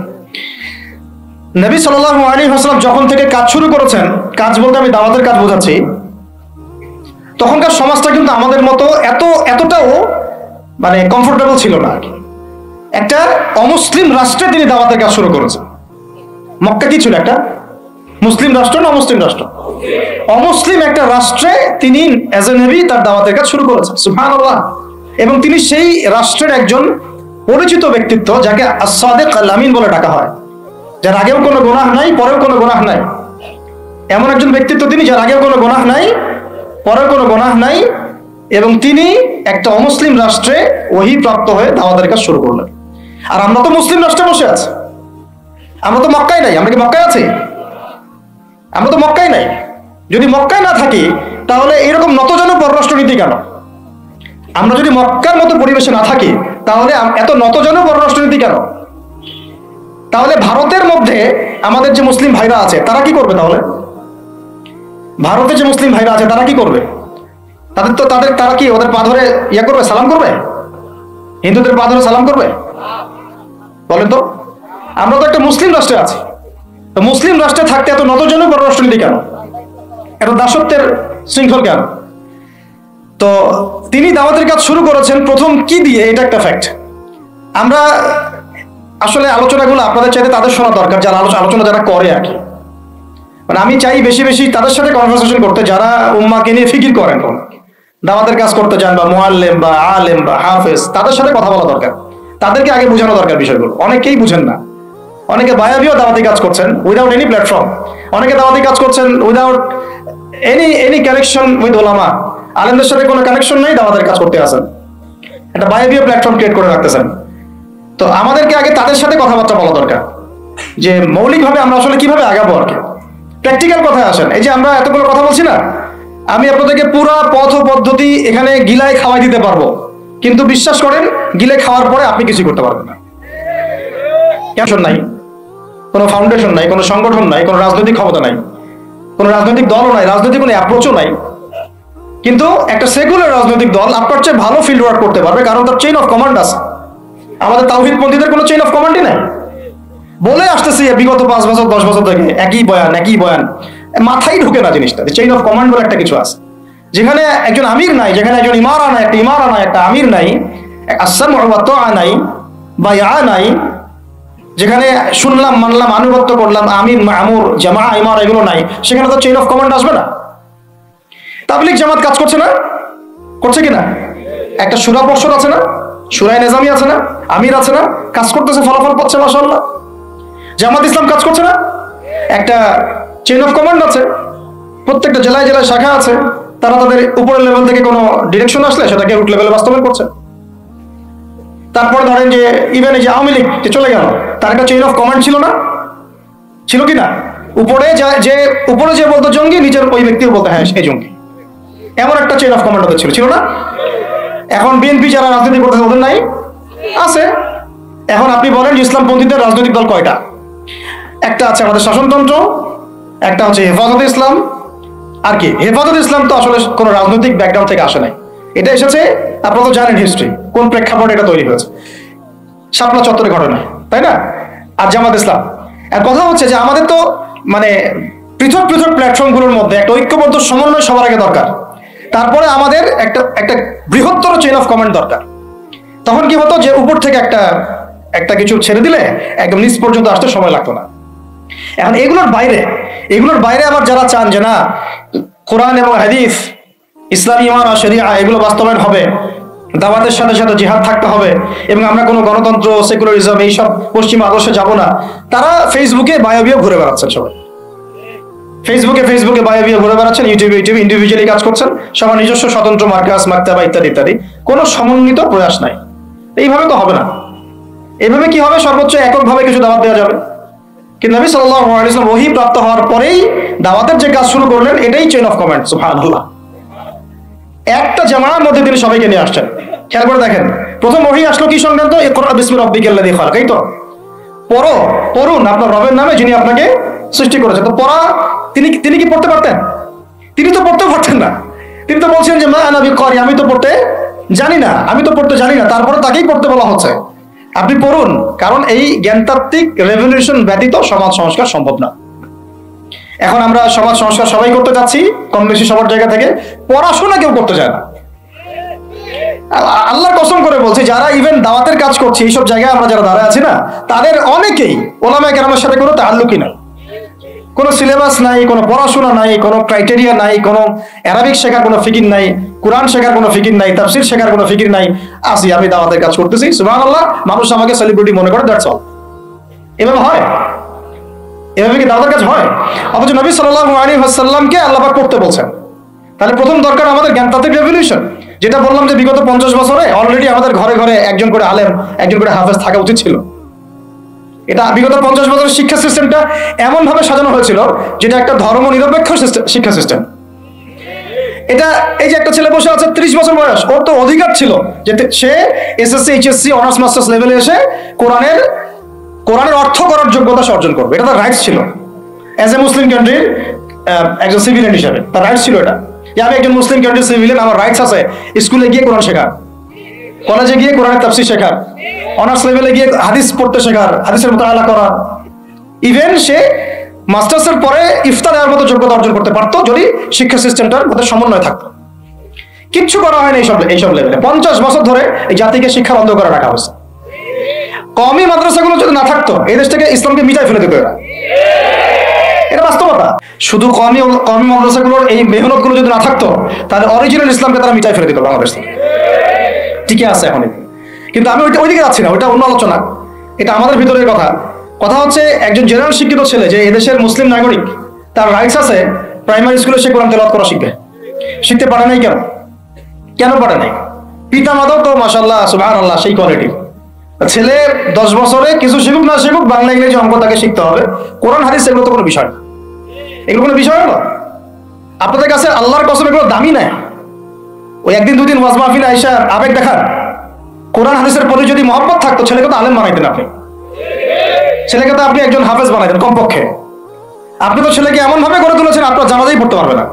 নবী সাল্লাল্লাহু আলাইহি ওয়াসাল্লাম যখন থেকে কাজ শুরু করেছেন, কাজ বলতে আমি দাওয়াতের কাজ বোঝাচ্ছি, তখনকার সমাজটা কিন্তু আমাদের মতো এতটাও মানে কমফোর্টেবল ছিল না। একটা অমুসলিম রাষ্ট্রে তিনি দাওয়াতের কাজ শুরু করেছেন। মক্কা কি ছিল? একটা মুসলিম রাষ্ট্র না অমুসলিম রাষ্ট্র? অমুসলিম একটা রাষ্ট্রে তিনি এজ এ নবী তার দাওয়াতের কাজ শুরু করেছেন। সুবহানাল্লাহ। এবং তিনি সেই রাষ্ট্রের একজন পরিচিত ব্যক্তিত্ব, যাকে as-সাদিক আল-আমিন বলে ডাকা হয়, যার আগেও কোনো গুনাহ নাই, পরেও কোনো গুনাহ নাই। এমন একজন ব্যক্তিত্ব তিনি, যার আগেও কোনো গুনাহ নাই, পরেও কোনো গুনাহ নাই, এবং তিনি একটা অমুসলিম রাষ্ট্রে ওহী প্রাপ্ত হয়ে দাওয়াতের কাজ শুরু করলেন। আর আমরা তো মুসলিম রাষ্ট্রে বসে আছি, আমরা তো মক্কায় নাই। আমরা কি মক্কায় আছি? আমরা তো মক্কায় নাই। যদি মক্কায় না থাকি, তাহলে এরকম নতজন পররাষ্ট্রনীতি কেন? আমরা যদি মক্কার মতো পরিবেশে না থাকি, তাহলে এত নতজন পররাষ্ট্রনীতি কেন? তাহলে ভারতের মধ্যে আমাদের যে মুসলিম ভাইরা আছে, তারা কি করবে? তাহলে ভারতে যে মুসলিম ভাইরা আছে, তারা কি করবে? তারা কি ওদের পা ধরে ইয়া করবে, সালাম করবে? হিন্দুদের পা ধরে সালাম করবে? বলেন তো। আমরা তো একটা মুসলিম রাষ্ট্রে আছি, তো মুসলিম রাষ্ট্রে থাকতে এত নতজন পররাষ্ট্রনীতি কেন? এত দাসত্বের শৃঙ্খল কেন? তো তিনি দাওয়াতের কাজ শুরু করেছেন প্রথম কি দিয়ে, এটা একটা ফ্যাক্ট। আমরা আসলে আলোচনাগুলো আপনাদের চাইতে তাদের শোনা দরকার, যারা আলোচনা যারা করে আর কি। মানে আমি চাই বেশি বেশি তাদের সাথে কনভারসেশন করতে, যারা উম্মাকে নিয়ে ফিকির করেন, দাওয়াতের কাজ করতে চান, বা মুআল্লিম বা আলেম বা হাফেজ, তাদের সাথে কথা বলা দরকার। তাদেরকে আগে বোঝানো দরকার বিষয়গুলো। অনেকেই বুঝেন না, অনেকে বায়াবিও দাওয়াতি কাজ করছেন উইদাউট এনি প্ল্যাটফর্ম, অনেকে দাওয়াতি কাজ করছেন উইদাউট এনি কানেকশন উইথ ওলামা, আলেমদের সাথে কোনো কানেকশন নেই, দাওয়াতের কাজ করতে আসেন, একটা বায়াবিও প্ল্যাটফর্ম ক্রিয়েট করে রাখতেছেন। তো আমাদেরকে আগে তাদের সাথে কথাবার্তা বলা দরকার যে মৌলিকভাবে আমরা আসলে কিভাবে আগাবো আর কি। প্র্যাকটিক্যাল কথায় আসেন, এই যে আমরা এতগুলো কথা বলছি না, আমি আপনাদেরকে পুরো পথ পদ্ধতি এখানে গিলায় খাওয়াই দিতে পারবো, কিন্তু বিশ্বাস করেন গিলে খাওয়ার পরে আপনি কিছু করতে পারবেন না। কেন নাই, কোনো ফাউন্ডেশন নাই, কোনো সংগঠন নাই, কোনো রাজনৈতিক ক্ষমতা নাই, কোনো রাজনৈতিক দলও নাই, রাজনৈতিক কোনো অ্যাপ্রোচও নাই, কিন্তু একটা সেকুলার রাজনৈতিক দল আপনার চেয়ে ভালো ফিল্ড ওয়ার্ক করতে পারবে, কারণ তার চেইন অফ কমান্ড আছে। আমাদের তাওহীদপন্থীদের কোনো চেইন অফ কমান্ডই নাই। বলে আসতেছি বিগত 5 বছর 10 বছর থেকে একই বয়ান, মাথায় ঢুকে না জিনিসটা, চেইন অফ কমান্ড বলে একটা কিছু আছে, যেখানে একজন আমির নাই, যেখানে একজন ইমারা নাই, একটা আমির নাই, আস-সামউ ওয়া তাআ নাই, বায়আ নাই, যেখানে শুনলাম মানলাম আনুগত্য করলাম, আমির মামুর জামা ইমারা এগুলো নাই, সেখানে তো চেইন অফ কমান্ড আসবে না। তাবলীগ জামাত কাজ করছে না, করছে কিনা? একটা সূরা পর্ষদ আছে না, সূরায়ে নিজামি আছে না, আমির আছে না, কাজ করতেছে, ফলাফল পাচ্ছে মাশাআল্লাহ। জামাত ইসলাম কাজ করছে না, একটা চেইন অফ কমান্ড আছে, প্রত্যেকটা জেলায় জেলায় শাখা আছে, তারা তাদের উপরের লেভেল থেকে কোনো ডিরেকশন আসলে সেটাকে রুট লেভেলে বাস্তবায়ন করছে। তারপরে ধরেন যে ইভেন এই যে আওয়ামী লীগ চলে গেল, তার একটা চেইন অফ কমান্ড ছিল না, ছিল কি না? উপরে যে বলতো জঙ্গি, নিচের ওই ব্যক্তিও বলতো হ্যাঁ সেই জঙ্গি, এমন একটা চেইন অফ কমান্ড ওদের ছিল না? এখন বিএনপি যারা রাজনীতি করতেছে ওদের নাই, আছে। এখন আপনি বলেন যে ইসলামপন্থীদের রাজনৈতিক দল কয়টা? একটা আছে আমাদের শাসনতন্ত্র, একটা হচ্ছে হেফাজতে ইসলাম, আর কি হেফাজতে ইসলাম তো আসলে কোনো রাজনৈতিক ব্যাকগ্রাউন্ড থেকে আসে নাই, এটা এসেছে আপনারা তো জানেন হিস্ট্রি, কোন প্রেক্ষাপটে এটা তৈরি হয়েছে, শাপলা চত্বরে ঘটনা, তাই না? আর জামাত ইসলাম। আর কথা হচ্ছে যে আমাদের তো মানে পৃথক পৃথক প্ল্যাটফর্মগুলোর মধ্যে একটা ঐক্যবদ্ধ সমন্বয় সবার আগে দরকার, তারপরে আমাদের একটা বৃহত্তর চেইন অফ কমান্ড দরকার। তখন কি হতো যে উপর থেকে একটা কিছু ছেড়ে দিলে একদম নিচ পর্যন্ত আসতে সময় লাগতো না। এখন এগুলোর বাইরে আবার যারা চান যে না কোরআন এবং হাদিস, ইসলামী ইমান আর শরিয়া এগুলো বাস্তবায়ন হবে, দাওয়াতের সাথে সাথে জিহাদ থাকতে হবে, এবং আমরা কোনো গণতন্ত্র সেকুলারিজম এইসব পশ্চিমা আদর্শে যাব না, তারা ফেসবুকে বায়োবিও ঘুরে বেড়াচ্ছেন, সবাই ফেসবুকে বায়োবিও ঘুরে বেড়াচ্ছেন, ইউটিউবে ইন্ডিভিজুয়ালি কাজ করছেন, সবার নিজস্ব স্বতন্ত্র মার্কাস মাকতাবা ইত্যাদি ইত্যাদি, কোনো সমন্বিত প্রয়াস নাই। এইভাবে তো হবে না। এইভাবে কি হবে? সর্বোচ্চ এককভাবে কিছু দাওয়াত দেওয়া যাবে, কিন্তু নবী সাল্লাল্লাহু আলাইহি ওয়াসাল্লাম ওহী প্রাপ্ত হওয়ার পরেই দাওয়াতের যে কাজ শুরু করলেন, এটাই চেইন অফ কমান্ড। সুবহানাল্লাহ। একটা জামাতের মধ্যে তিনি সবাইকে নিয়ে আসছেন। খেয়াল করে দেখেন, প্রথম ওহী আসলো কি সংক্রান্ত? ইকরা বিসমি রাব্বিকাল্লাযী খালাক, এই তো পড়ুন আপনার রবের নামে যিনি আপনাকে সৃষ্টি করেছেন। তো পড়া তিনি কি পড়তে পারতেন? তিনি তো পড়তে পারতেন না। তিনি তো বলছেন যে মা আনা বিকারি, আমি তো পড়তে জানি না, তারপরে তাকেই পড়তে বলা হচ্ছে আপনি পড়ুন, কারণ এই জ্ঞানতাত্ত্বিক রেভলিউশন ব্যতীত সমাজ সংস্কার সম্ভব না। এখন আমরা সমাজ সংস্কার সবাই করতে যাচ্ছি, কম বেশি সবার জায়গা থেকে, পড়াশোনা কেউ করতে চায় না। আল্লাহর কসম করে বলছি, যারা ইভেন দাওয়াতের কাজ করছে এইসব জায়গায় আমরা যারা দাঁড়ায় আছি না, তাদের অনেকেই ওলামায়ে কেরামের সাথে কোনো তাআল্লুকই নাই, কোনো সিলেবাস নাই, কোনো পড়াশোনা নাই, কোনো ক্রাইটেরিয়া নাই, কোনো অ্যারাবিক শেখার কোনো ফিকির নাই, কোরআন শেখার কোনো ফিকির নাই, তাফসীর শেখার কোনো ফিকির নাই। আসি আমি দাওয়াতের কাজ করতেছি, সুবহানাল্লাহ, মানুষ আমাকে সেলিব্রিটি মনে করে, দ্যাটস অল। এভাবে হয়? এভাবে কি দাওয়াতের কাজ হয়? অথচ নবী সাল্লাল্লাহু আলাইহি ওয়াসাল্লামকে আল্লাহ পাক করতে বলছেন। তাহলে প্রথম দরকার আমাদের জ্ঞানতাত্ত্বিক রেভলিউশন, যেটা বললাম যে বিগত 50 বছরে অলরেডি আমাদের ঘরে ঘরে একজন করে আলেম, একজন করে হাফেজ থাকা উচিত ছিল। এটা বিগত 50 বছরের শিক্ষা সিস্টেমটা এমন ভাবে সাজানো হয়েছিল যেটা একটা ধর্ম নিরপেক্ষ শিক্ষা সিস্টেম। এটা এই যে একটা ছেলে বসে আছে 30 বছর বয়স, ওর তো অধিকার ছিল যে সে এসএসসি এইচএসসি অনার্স মাস্টার্স লেভেলে এসে কোরআনের অর্থ করার যোগ্যতা অর্জন করবে, এটা তার রাইটস ছিল। অ্যাজ এ মুসলিম কান্ট্রির একজন সিভিলিয়ান হিসাবে তার রাইটস ছিল এটা, যে আমি একজন মুসলিম কান্ট্রির সিভিলিয়ান, আমার রাইটস আছে স্কুলে গিয়ে কোরআন শেখার, কলেজে গিয়ে কোরআনের তাফসীর শেখার, অনার্স লেভেলে গিয়ে হাদিস পড়তে শেখার, হাদিসের মুতাআলা করা। ইভেন সে মাস্টার্সের পরে ইফতার দেওয়ার মতো যোগ্যতা অর্জন করতে পারতো যদি শিক্ষা সিস্টেমটার মধ্যে সমন্বয় থাকতো। কিচ্ছু করা হয়নি এইসব লেভেলে। 50 বছর ধরে এই জাতিকে শিক্ষা বন্ধ করে রাখা হয়েছে। কওমি মাদ্রাসাগুলো যদি না থাকতো, এই দেশ থেকে ইসলামকে মিটাই ফেলে দিত এরা। এটা বাস্তবতা। শুধু কওমি মাদ্রাসাগুলোর এই মেহনতগুলো যদি না থাকতো, তাহলে অরিজিনাল ইসলামকে তারা মিটাই ফেলে দিত বাংলাদেশ থেকে। ঠিকই আছে এখন, কিন্তু আমি ওইদিকে যাচ্ছি না, ওইটা অন্য আলোচনা। এটা আমাদের ভিতরের কথা কথা হচ্ছে একজন জেনারেল শিক্ষিত ছেলে যে এদেশের মুসলিম নাগরিক, তার রাইটস আছে প্রাইমারি স্কুলে সে কোরআন তেলাওয়াত করা শিখবে। শিখতে পারে নাই কেন? কেন পারে নাই? পিতা মাতাও তো মাশাআল্লাহ সুবহানাল্লাহ সেই কোয়ালিটি। ছেলে 10 বছরে কিছু শিখুক না শিখুক, বাংলা ইংরেজি অঙ্ক তাকে শিখতে হবে। কোরআন হাদিস এগুলো তো কোনো বিষয় না, এগুলো কোনো বিষয় না। আপনাদের কাছে আল্লাহর কসম এগুলো দামি নাই। ওই একদিন দুদিন ওয়াজ মাহফিলে আইসা আবেগ দেখান। কোরআন হাদিসের প্রতি যদি মহব্বত থাকতো ছেলেকে তো আলেম বানাইতেন আপনি, ছেলেকে তো আপনি একজন হাফেজ বানাইতেন কমপক্ষে। আপনি তো ছেলেকে এমন ভাবে গড়ে তুলেছেন আপনার জানাজাই পড়তে পারবে না।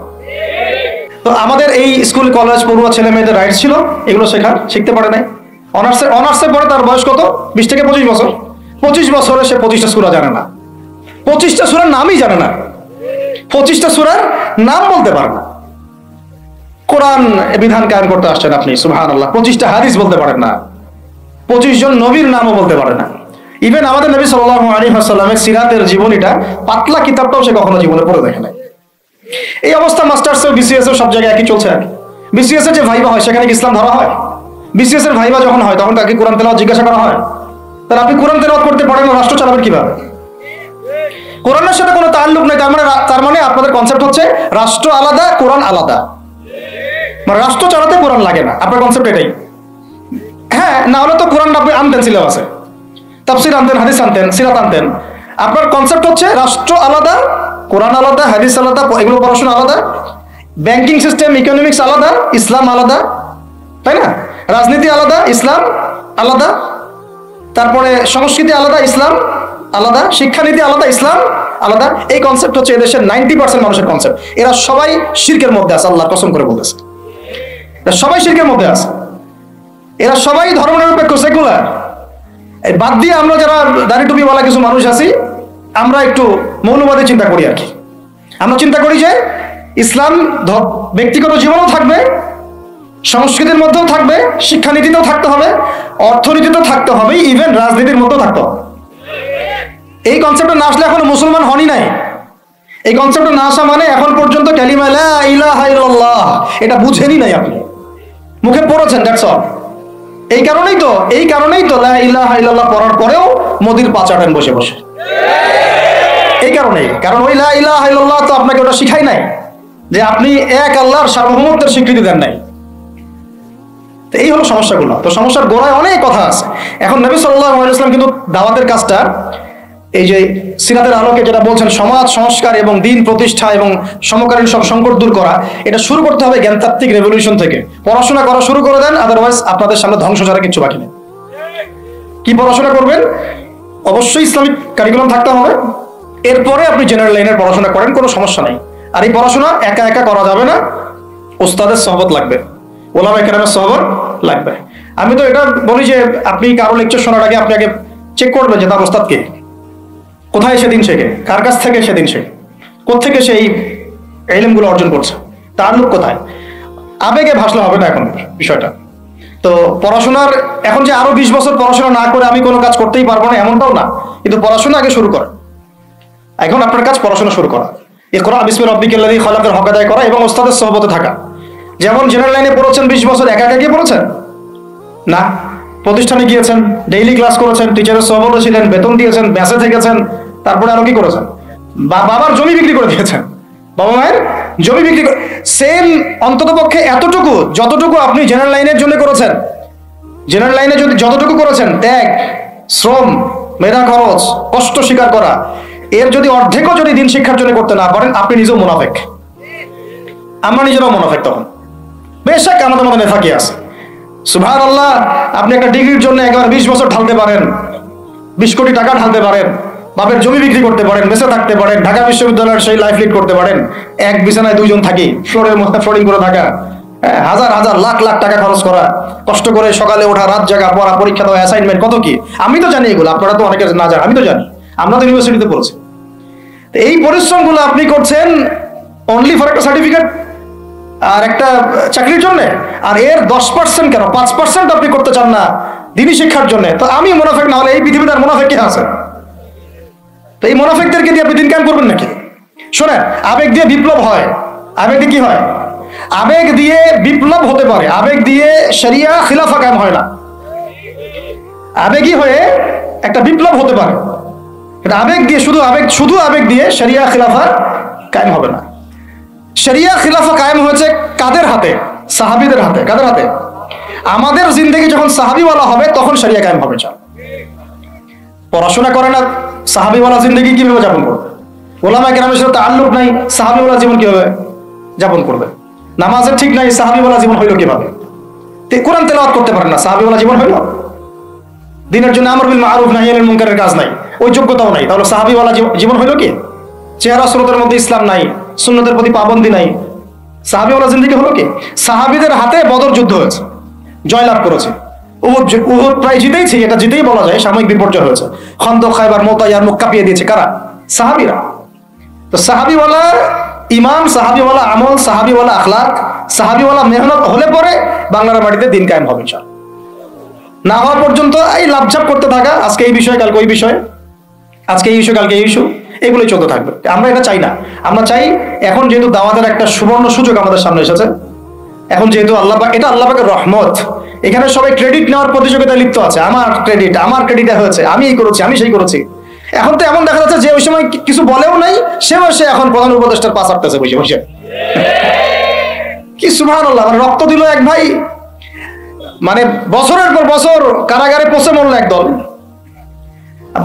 তো আমাদের এই স্কুল কলেজ পড়ুয়া ছেলে মেয়েদের রাইট ছিল এগুলো শেখার, শিখতে পারে নাই। অনার্সে পড়ে তার বয়স কত? 20 থেকে 25 বছর। 25 বছরে সে 25টা সূরা জানে না, 25টা সূরার নামই জানে না, 25টা সূরার নাম বলতে পারে না। কোরআন বিধান কায়েম করতে আসছেন আপনি, সুবহানাল্লাহ। 25টা হাদিস বলতে পারেন না, 25 জন নবীর নামও বলতে পারে না। ইভেন আমাদের নবী সাল্লাল্লাহু আলাইহি ওয়াসাল্লামের সিরাতের জীবনীটা, পাতলা কিতাবটাও সে কখনো জীবনে পড়ে দেখে নাই। এই অবস্থা মাস্টার্স ও বিসিএস ও সব জায়গায় একই চলছে। বিসিএস এর যে ভাইবা হয় সেখানে কি ইসলাম ধরা হয়? বিসিএস এর ভাইবা যখন হয় তখন তাকে কোরআন তেলাওয়াত জিজ্ঞাসা করা হয়? তাহলে আপনি কোরআন তেলাওয়াত করতে পারেন না, রাষ্ট্র চালাবেন কিভাবে? কোরআনের সাথে কোনো তাল্লুক নাই। তার মানে আপনাদের কনসেপ্ট হচ্ছে রাষ্ট্র আলাদা, কোরআন আলাদা। মানে রাষ্ট্র চালাতে কোরআন লাগে না, আপনার কনসেপ্ট এটাই। হ্যাঁ, না হলে তো কোরআন আপনি আনতেন, সিলেবাসে তাফসীর আনতেন, হাদিস আনতেন, সিরাত আনতেন। আপনার কনসেপ্ট হচ্ছে রাষ্ট্র আলাদা, কোরআন আলাদা, হাদিস আলাদা, এগুলো পড়াশোনা আলাদা, ব্যাংকিং সিস্টেম, ইকোনমিক্স আলাদা, ইসলাম আলাদা, তাই না? রাজনীতি আলাদা, ইসলাম আলাদা, তারপরে সংস্কৃতি আলাদা, ইসলাম আলাদা, শিক্ষানীতি আলাদা, ইসলাম আলাদা। এই কনসেপ্ট হচ্ছে এদেশের 90% মানুষের কনসেপ্ট। এরা সবাই শিরকের মধ্যে আছে, আল্লাহর কসম করে বলতেছে এরা সবাই শিরকের মধ্যে আছে। এরা সবাই ধর্মনিরপেক্ষ, সেকুলার। বাদ দিয়ে আমরা যারা দাড়ি টুপিওয়ালা কিছু মানুষ আছি, আমরা একটু মৌলবাদী চিন্তা করি আর কি। আমরা চিন্তা করি যে ইসলাম ব্যক্তিগত জীবনেও থাকবে, সংস্কৃতির মধ্যেও থাকবে, শিক্ষানীতিতেও থাকতে হবে, অর্থনীতিতেও থাকতে হবে, ইভেন রাজনীতির মধ্যেও থাকতে হবে। এই কনসেপ্টে না আসলে এখনো মুসলমান হনই নাই। এই কনসেপ্টে না আসা মানে এখন পর্যন্ত কালিমা লা ইলাহা ইল্লাল্লাহ এটা বুঝেনই নাই আপনি, মুখে পড়েছেন, দ্যাটস অল। এই কারণেই তো লা ইলাহা ইল্লাল্লাহ পড়ার পরেও মোদির পা চাটেন বসে বসে। এই কারণেই, কারণ ওই লা ইলাহা ইল্লাল্লাহ তো আপনাকে ওটা শিখাই নাই, যে আপনি এক আল্লাহর সার্বভৌমত্বের স্বীকৃতি দেন নাই। তো এই হলো সমস্যাগুলো। তো সমস্যার গোড়ায় অনেক কথা আছে। এখন নবী সাল্লাল্লাহু আলাইহি ওয়াসাল্লাম কিন্তু দাওয়াতের কাজটা, এই যে সিরাতের আলোকে যেটা বলছেন সমাজ সংস্কার এবং দিন প্রতিষ্ঠা এবং সমকালীন সব সংকট দূর করা, এটা শুরু করতে হবে জ্ঞানতাত্ত্বিক রেভলিউশন থেকে। পড়াশোনা করা শুরু করে দেন, আদারওয়াইজ আপনাদের সামনে ধ্বংস ছাড়া কিছু বাকি নেই। কি পড়াশোনা করবেন? অবশ্যই ইসলামিক কারিকুলাম থাকতে হবে। এরপরে আপনি জেনারেল লাইনের পড়াশোনা করেন, কোনো সমস্যা নাই। আর এই পড়াশোনা একা একা করা যাবে না, ওস্তাদের সহবত লাগবে, ওলামা কেরামের সহবত লাগবে। আমি তো এটা বলি যে আপনি কারো লেকচার শোনার আগে আপনি আগে চেক করবেন যে তার ওস্তাদ কে, কোথায় সেদিন শেখে, কার কাছ থেকে সেদিন শেখে, কোত্থেকে সেই ইলমগুলো অর্জন করছে, তার লোক কোথায়। আবেগে ভাসলে হবে না এখন বিষয়টা। তো পড়াশোনার এখন যে আরো 20 বছর পড়াশোনা না করে আমি কোনো কাজ করতেই পারবো না এমনটাও না, কিন্তু পড়াশোনা আগে শুরু করেন। এখন আপনার কাজ পড়াশোনা শুরু করা, ইকরা বিসমি রাব্বিকাল্লাযী খালাকের হক আদায় করা এবং ওস্তাদের সহবতে থাকা। যেমন জেনারেল লাইনে পড়েছেন 20 বছর, একা একা গিয়ে পড়েছেন না, প্রতিষ্ঠানে গিয়েছেন, ডেইলি ক্লাস করেছেন, টিচারের সহবতে ছিলেন, বেতন দিয়েছেন, ব্যাসে থেকেছেন, তারপরে আরো কি করেছেন? বাবার জমি বিক্রি করে দিয়েছেন, বাবা মায়ের জমি বিক্রি করে। সেম অন্তত পক্ষে এতটুকু যতটুকু আপনি জেনারেল লাইনের জন্য করেছেন, জেনারেল লাইনে যদি যতটুকু করেছেন, ত্যাগ, শ্রম, মেধা খরচ, কষ্ট স্বীকার করা, এর যদি অর্ধেকও যদি দিন শিক্ষার জন্য করতে না পারেন, আপনি নিজেও মুনাফিক। আমরা নিজেরাও মুনাফিক তখন। বেশক আমাদের মধ্যে নেফাকি আছে, সুবহানাল্লাহ। আপনি একটা ডিগ্রির জন্য একবার 20 বছর ঢালতে পারেন, 20 কোটি টাকা ঢালতে পারেন, বাপের জমি বিক্রি করতে পারেন, বেঁচে থাকতে পারেন, ঢাকা বিশ্ববিদ্যালয়ের সেই লাইফ লিড করতে পারেন, এক বিছানায় 2 জন থাকি, ফ্লোরের মধ্যে ফ্লোরিং করে থাকা, হাজার হাজার লাখ লাখ টাকা খরচ করা, কষ্ট করে সকালে ওঠা, রাত জাগা, পড়া, পরীক্ষা দেওয়া, অ্যাসাইনমেন্ট, কত কি। আমি তো জানি এগুলো, আপনারা তো অনেকে না জানেন, আমি তো জানি, আমরা তো ইউনিভার্সিটিতে পড়েছি। এই পরিশ্রমগুলো আপনি করছেন অনলি ফর একটা সার্টিফিকেট আর একটা চাকরির জন্য, আর এর 10% কেন 5% আপনি করতে চান না দিনী শিক্ষার জন্য। তো আমি মুনাফিক না হলে এই পৃথিবীতে আর মুনাফিক কে আছে? তো এই মুনাফিকদেরকে দিয়ে আপনি দিন কায়েম করবেন নাকি? শোনেন, আবেগ দিয়ে বিপ্লব হয়। আবেগ দিয়ে কি হয়? আবেগ দিয়ে বিপ্লব হতে পারে, আবেগ দিয়ে শরিয়া খিলাফা কায়েম হয় না। আবেগী হয়ে একটা বিপ্লব হতে পারে, এটা আবেগ দিয়ে শুধু আবেগ দিয়ে শরিয়া খিলাফা কায়েম হবে না। শরিয়া খিলাফা কায়েম হয়েছে কাদের হাতে? সাহাবীদের হাতে। কাদের হাতে? আমাদের জিন্দেগি যখন সাহাবীওয়ালা হবে তখন শরিয়া কায়েম হবে। পড়াশোনা করে না, সাহাবীওয়ালা জিন্দেগি কিভাবে যাপন করবে? ওলামায়ে কেরামের সাথে তাআল্লুক নাই, সাহাবীওয়ালা জীবন কিভাবে যাপন করবে? নামাজের ঠিক নাই, সাহাবীওয়ালা জীবন হইল কিভাবে? কোরআন তেলাওয়াত করতে পারেন না, সাহাবীওয়ালা জীবন হইল? দিনের জন্য আমর বিল মারুফ নাহি আনিল মুনকারের কাজ নাই, ওই যোগ্যতাও নাই, তাহলে সাহাবীওয়ালা জীবন হইল কি? চেহারা সুরতের মধ্যে ইসলাম নাই, সুন্নতের প্রতি পাবন্দি নাই, সাহাবীওয়ালা জিন্দেগি হলো কি? সাহাবীদের হাতে বদর যুদ্ধ হয়েছে, জয়লাভ করেছে। উহুদ প্রায় জিতেইছে, এটা জিতেই বলা যায়, সাময়িক বিপর্যয় হয়েছে। খন্দক, খায়বার, মুতা, ইয়ারমুক কাঁপিয়ে দিয়েছে কারা? সাহাবীরা। তো সাহাবীওয়ালা ইমান, সাহাবীওয়ালা আমল, সাহাবীওয়ালা আখলাক, সাহাবীওয়ালা মেহনত হলে পরে বাংলার মাটিতে দিন কায়েম হবে ইনশাআল্লাহ। না হওয়া পর্যন্ত এই লাভঝাপ করতে থাকা, আজকে এই বিষয় কালকে ওই বিষয়, আজকে এই ইস্যু কালকে এই ইস্যু, এগুলোই চলতে থাকবে। আমরা এটা চাই না। আমরা চাই এখন যেহেতু দাওয়াতের একটা সুবর্ণ সুযোগ আমাদের সামনে এসেছে, এখন যেহেতু আল্লাহ পাক, এটা আল্লাহ পাকের রহমত, এখানে সবাই ক্রেডিট নেওয়ার প্রতিযোগিতায় লিপ্ত আছে। আমার ক্রেডিট হয়েছে, আমি এই করেছি, আমি সেই করেছি। এখন তো এমন দেখা যাচ্ছে যে ওই সময় কিছু বলেও নাই, সে এখন প্রধান উপদেষ্টার পাশ আটতেছে বসে বসে। কি সুবহানাল্লাহ! মানে রক্ত দিল এক ভাই, মানে বছরের পর বছর কারাগারে পচে মরল একদল,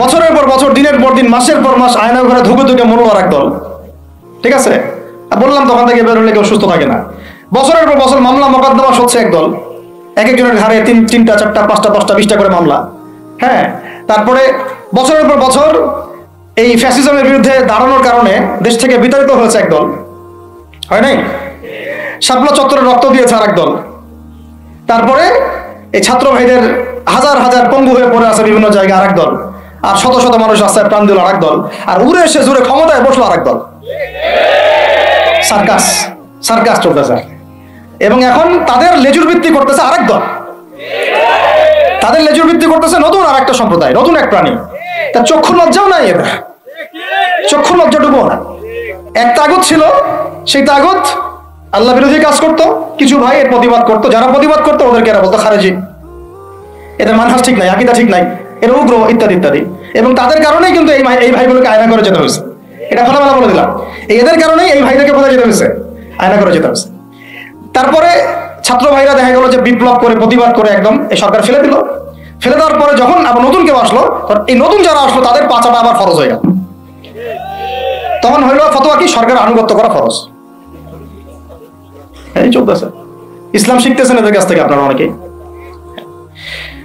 বছরের পর বছর, দিনের পর দিন, মাসের পর মাস আয়না ঘরে ধুকে ধুকে মরল আর একদল। ঠিক আছে, বললাম তখন থেকে বের হলে কেউ সুস্থ থাকে না। বছরের পর বছর মামলা মোকদ্দমা হচ্ছে একদল, এক একজনের ঘাড়ে 3টা 4টা 5টা 10টা 20টা করে মামলা। হ্যাঁ, তারপরে বছরের পর বছর এই ফ্যাসিজমের বিরুদ্ধে দাঁড়ানোর কারণে দেশ থেকে বিতাড়িত হয়েছে একদল, হয় নাই? শাপলা চত্বরে রক্ত দিয়েছে আর একদল। তারপরে এই ছাত্র ভাইদের হাজার হাজার পঙ্গু হয়ে পড়ে আছে বিভিন্ন জায়গায় আর একদল, আর শত শত মানুষ রাস্তায় প্রাণ দিল আর একদল, আর উড়ে এসে জুড়ে ক্ষমতায় বসলো আর একদল। সার্কাস চলতেছে। এবং এখন তাদের লেজুর ভিত্তি করতেছে আরেক দল, তাদের লেজুর ভিত্তি করতেছে নতুন আর একটা সম্প্রদায়, নতুন এক প্রাণী। তার চক্ষু লজ্জাও নাই, এদের চক্ষু লজ্জাটুকু না। এক তাগুত ছিল, সেই তাগুত আল্লাহ বিরোধী কাজ করতো, কিছু ভাই এর প্রতিবাদ করতো, যারা প্রতিবাদ করতো ওদেরকে এরা বলতো খারেজি, এদের মানহাজ ঠিক নাই, আকীদা ঠিক নাই, এর উগ্র, ইত্যাদি ইত্যাদি। এবং তাদের কারণেই কিন্তু এই ভাইগুলোকে আয়না করে যেতে হয়েছে। এটা খোলামেলা বলে দিলাম, এদের কারণেই এই ভাইদেরকে কোথায় যেতে হয়েছে? আয়না করে যেতে হয়েছে। তারপরে ছাত্র ভাইরা দেখা গেল যে বিপ্লব করে, প্রতিবাদ করে একদম এই সরকার ফেলে দিল। ফেলে দেওয়ার পরে যখন আবার নতুন কেউ আসলো, এই নতুন যারা আসলো তাদের পাচাটা আবার ফরজ হয়ে গেল। তখন হইলো ফতোয়া কি? সরকারের আনুগত্য করা ফরজ। এই চলতেছে। ইসলাম শিখতেছেন এদের কাছ থেকে আপনারা অনেকেই।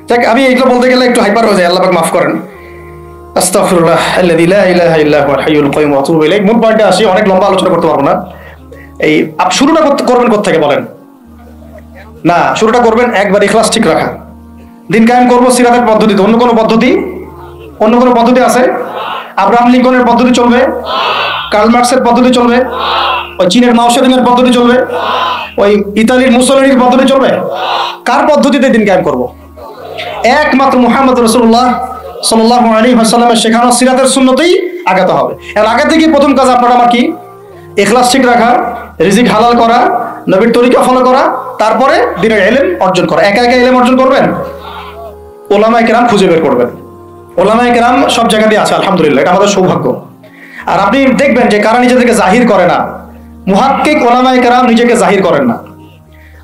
যাক, আমি এইগুলো বলতে গেলে একটু হাইপার হয়ে যায়, আল্লাহ পাক মাফ করেন। আস্তাগফিরুল্লাহ আল্লাযী লা ইলাহা ইল্লা হুয়াল হাইয়ুল কাইয়ুম ওয়া আতুবু ইলাইহি। মূল পয়েন্টে আসি, অনেক লম্বা আলোচনা করতে পারবো না। এই শুরুটা করবেন কোথা থেকে বলেন? না, শুরুটা করবেন একবার ইখলাস ঠিক রাখা। দিন কায়েম করবো সিরাতের পদ্ধতিতে। অন্য কোনো পদ্ধতি আছে? আব্রাহাম লিঙ্কনের পদ্ধতি চলবে? কার্ল মার্কসের পদ্ধতি চলবে? ওই চীনের মাও সেতুংয়ের পদ্ধতি চলবে? ওই ইতালির মুসোলিনির পদ্ধতি চলবে? কার পদ্ধতিতে দিন কায়েম করবো? একমাত্র মুহাম্মদ রাসূলুল্লাহ সাল্লাল্লাহু আলাইহি ওয়াসাল্লামের শেখানো সিরাতের সুন্নতেই আগাতে হবে। এর আগে থেকে প্রথম কাজ আপনার আমার কি? ইখলাস ঠিক রাখা, রিজিক হালাল করা, নবীর তরিকা ফলো করা, তারপরে দ্বীনের ইলম অর্জন করা। একা একা ইলম অর্জন করবেন? ওলামায়ে কেরাম খুঁজে বের করবেন। ওলামায়ে কেরাম সব জায়গাতেই আছে, আলহামদুলিল্লাহ, এটা আমাদের সৌভাগ্য। আর আপনি দেখবেন যে কারা নিজেদেরকে জাহির করে না, মুহাক্কিক ওলামায়ে কেরাম নিজেকে জাহির করেন না।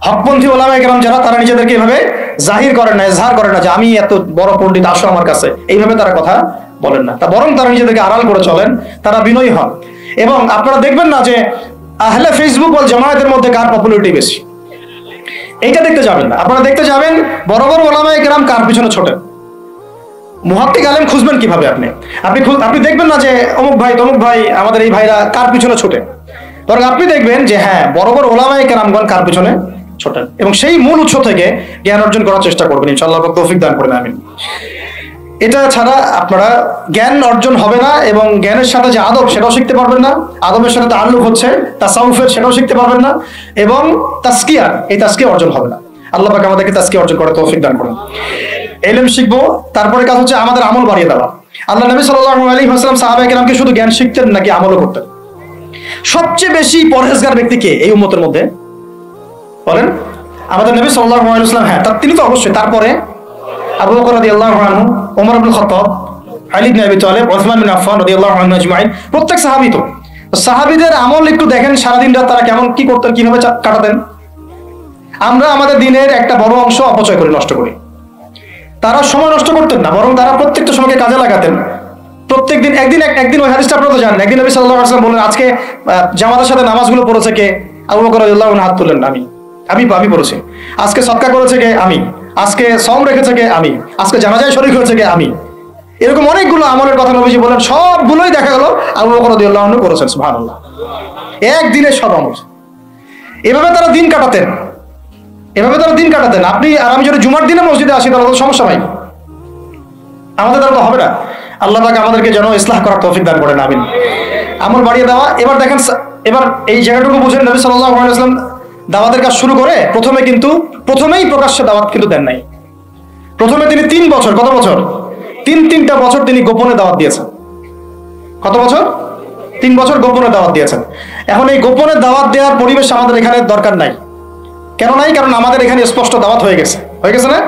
হকপন্থী ওলামায়ে কেরাম যারা, তারা নিজেদেরকে এভাবে জাহির করেন না, ইজহার করেন না যে আমি এত বড় পণ্ডিত, আসো আমার কাছে, এইভাবে তারা কথা বলেন না। তা বরং তারা নিজেদেরকে আড়াল করে চলেন, তারা বিনয়ী হন। এবং আপনারা দেখবেন না যে আহলে ফেসবুক ওয়াল জামায়াতের মধ্যে কার পপুলারিটি বেশি, এইটা দেখতে যাবেন না। আপনারা দেখতে যাবেন বড় বড় ওলামায়ে কেরাম কার পিছনে ছোটেন। মুহাক্কিক আলেম খুঁজবেন কিভাবে? আপনি দেখবেন না যে অমুক ভাই তমুক ভাই, আমাদের এই ভাইরা কার পিছনে ছোটে। বরং আপনি দেখবেন যে হ্যাঁ, বড় বড় ওলামায়ে কেরামগণ কার পিছনে ছোটেন, এবং সেই মূল উৎস থেকে জ্ঞান অর্জন করার চেষ্টা করবেন। ইনশাআল্লাহ তৌফিক দান করেন, আমিন। এটা ছাড়া আপনারা জ্ঞান অর্জন হবে না, এবং জ্ঞানের সাথে যে আদব সেটাও শিখতে পারবেন না। আদবের সাথে তাআল্লুক হচ্ছে তাসাউফের, সেটাও শিখতে পারবেন না। এবং তাসকিয়া, এই তাসকিয়া অর্জন হবে না। আল্লাহ পাক আমাদেরকে তাসকিয়া অর্জন করার তৌফিক দান করুন। ইলম শিখবো, তারপরে কাজ হচ্ছে আমাদের আমল বাড়িয়ে দেওয়া। আল্লাহ নবী সাল্লাল্লাহু আলাইহি ওয়াসাল্লাম সাহাবায়ে কেরামকে শুধু জ্ঞান শিখতেন নাকি আমলও করতেন? সবচেয়ে বেশি পরহেজগার ব্যক্তি কে এই উম্মতের মধ্যে বলেন? আমাদের নবী সাল্লাল্লাহু আলাইহি ওয়াসাল্লাম। হ্যাঁ, তিনি তো অবশ্যই। তারপরে আবু বকর রাদিয়াল্লাহু আনহু, ওমর ইবনে খাত্তাব, আলী ইবনে আবি তালেব, ওসমান বিন আফফান রাদিয়াল্লাহু আনহুম আজমাইন, প্রত্যেক সাহাবী। তো সাহাবীদের আমল একটু দেখেন, সারাদিন রাত তারা কেমন কি করতেন, কিভাবে কাটাতেন। আমরা আমাদের দিনের একটা বড় অংশ অপচয় করে নষ্ট করি। তারা সময় নষ্ট করতেন না, বরং তারা প্রত্যেকটা সময়কে কাজে লাগাতেন। প্রত্যেকদিন একদিন ওই হাদিসটা আপনারা তো জানেন, একদিন নবী সাল্লাল্লাহু আলাইহি ওয়াসাল্লাম বললেন, আজকে জামাতের সাথে নামাজগুলো পড়েছে কে? আবু বকর রাদিয়াল্লাহু আনহু হাত তুললেন, আমি পড়েছি। আজকে সদকা করেছে কে? আমি। আজকে সওম রেখেছে কে? আমি। আজকে জানাজায় শরীক হয়েছে কে? আমি। এরকম অনেকগুলো আমলের কথা নবীজি বলেন, সবগুলোই দেখা গেল আবু বকর রাদিয়াল্লাহু আনহু করেছেন। সুবহানাল্লাহ, একদিনে সব আমল। এভাবে তারা দিন কাটাতেন। আপনি আর আমি যদি জুমার দিনে মসজিদে আসি তাহলে সমস্যা নাই, আমাদের দ্বারা তো হবে না। আল্লাহ পাক আমাদেরকে যেন ইসলাহ করার তৌফিক দান করেন, আমিন। আমল বাড়িয়ে দেওয়া। এবার দেখেন, এবার এই জায়গাটুকু বুঝেন, নবী সাল্লাল্লাহু আলাইহি ওয়াসাল্লাম দাওয়াতের কাজ শুরু করে প্রথমেই প্রকাশ্যে দাওয়াত কিন্তু দেন নাই। প্রথমে তিনি 3 বছর, কত বছর? তিনটা বছর তিনি গোপনে দাওয়াত দিয়েছেন। কত বছর? 3 বছর গোপনে দাওয়াত দিয়েছেন। এখন এই গোপনে দাওয়াত দেওয়ার পরিবেশ আমাদের এখানে দরকার নাই। কেন নাই? কারণ আমাদের এখানে স্পষ্ট দাওয়াত হয়ে গেছে না?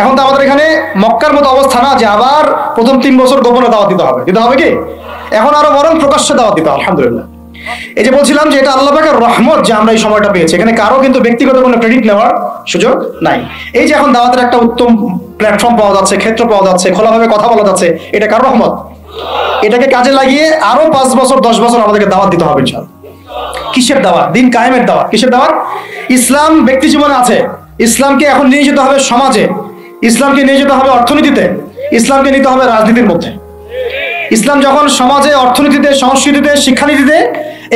এখন তো আমাদের এখানে মক্কার মতো অবস্থা না যে আবার প্রথম 3 বছর গোপনে দাওয়াত দিতে হবে কি? এখন আরো বরং প্রকাশ্যে দাওয়াত দিতে হবে, আলহামদুলিল্লাহ। এই যে বলছিলাম যে এটা আল্লাহ পাকের রহমত যে আমরা এই সময়টা পেয়েছি। এখানে কারো কিন্তু ব্যক্তিগত কোনো ক্রেডিট নেওয়ার সুযোগ নাই। এই যে এখন দাওয়াতের একটা উত্তম প্ল্যাটফর্ম পাওয়া যাচ্ছে, ক্ষেত্র পাওয়া যাচ্ছে, খোলাভাবে কথা বলা যাচ্ছে, এটা কার রহমত? এটাকে কাজে লাগিয়ে আরো 5 বছর 10 বছর আমাদেরকে দাওয়াত দিতে হবে ইনশাআল্লাহ। কিসের দাওয়াত? দিন কায়েমের দাওয়াত। কিসের দাওয়াত? ইসলাম ব্যক্তি জীবনে আছে, ইসলামকে এখন নিয়ে যেতে হবে সমাজে, ইসলামকে নিয়ে যেতে হবে অর্থনীতিতে, ইসলামকে নিতে হবে রাজনীতির মধ্যে। ইসলাম যখন সমাজে, অর্থনীতিতে, সংস্কৃতিতে, শিক্ষানীতিতে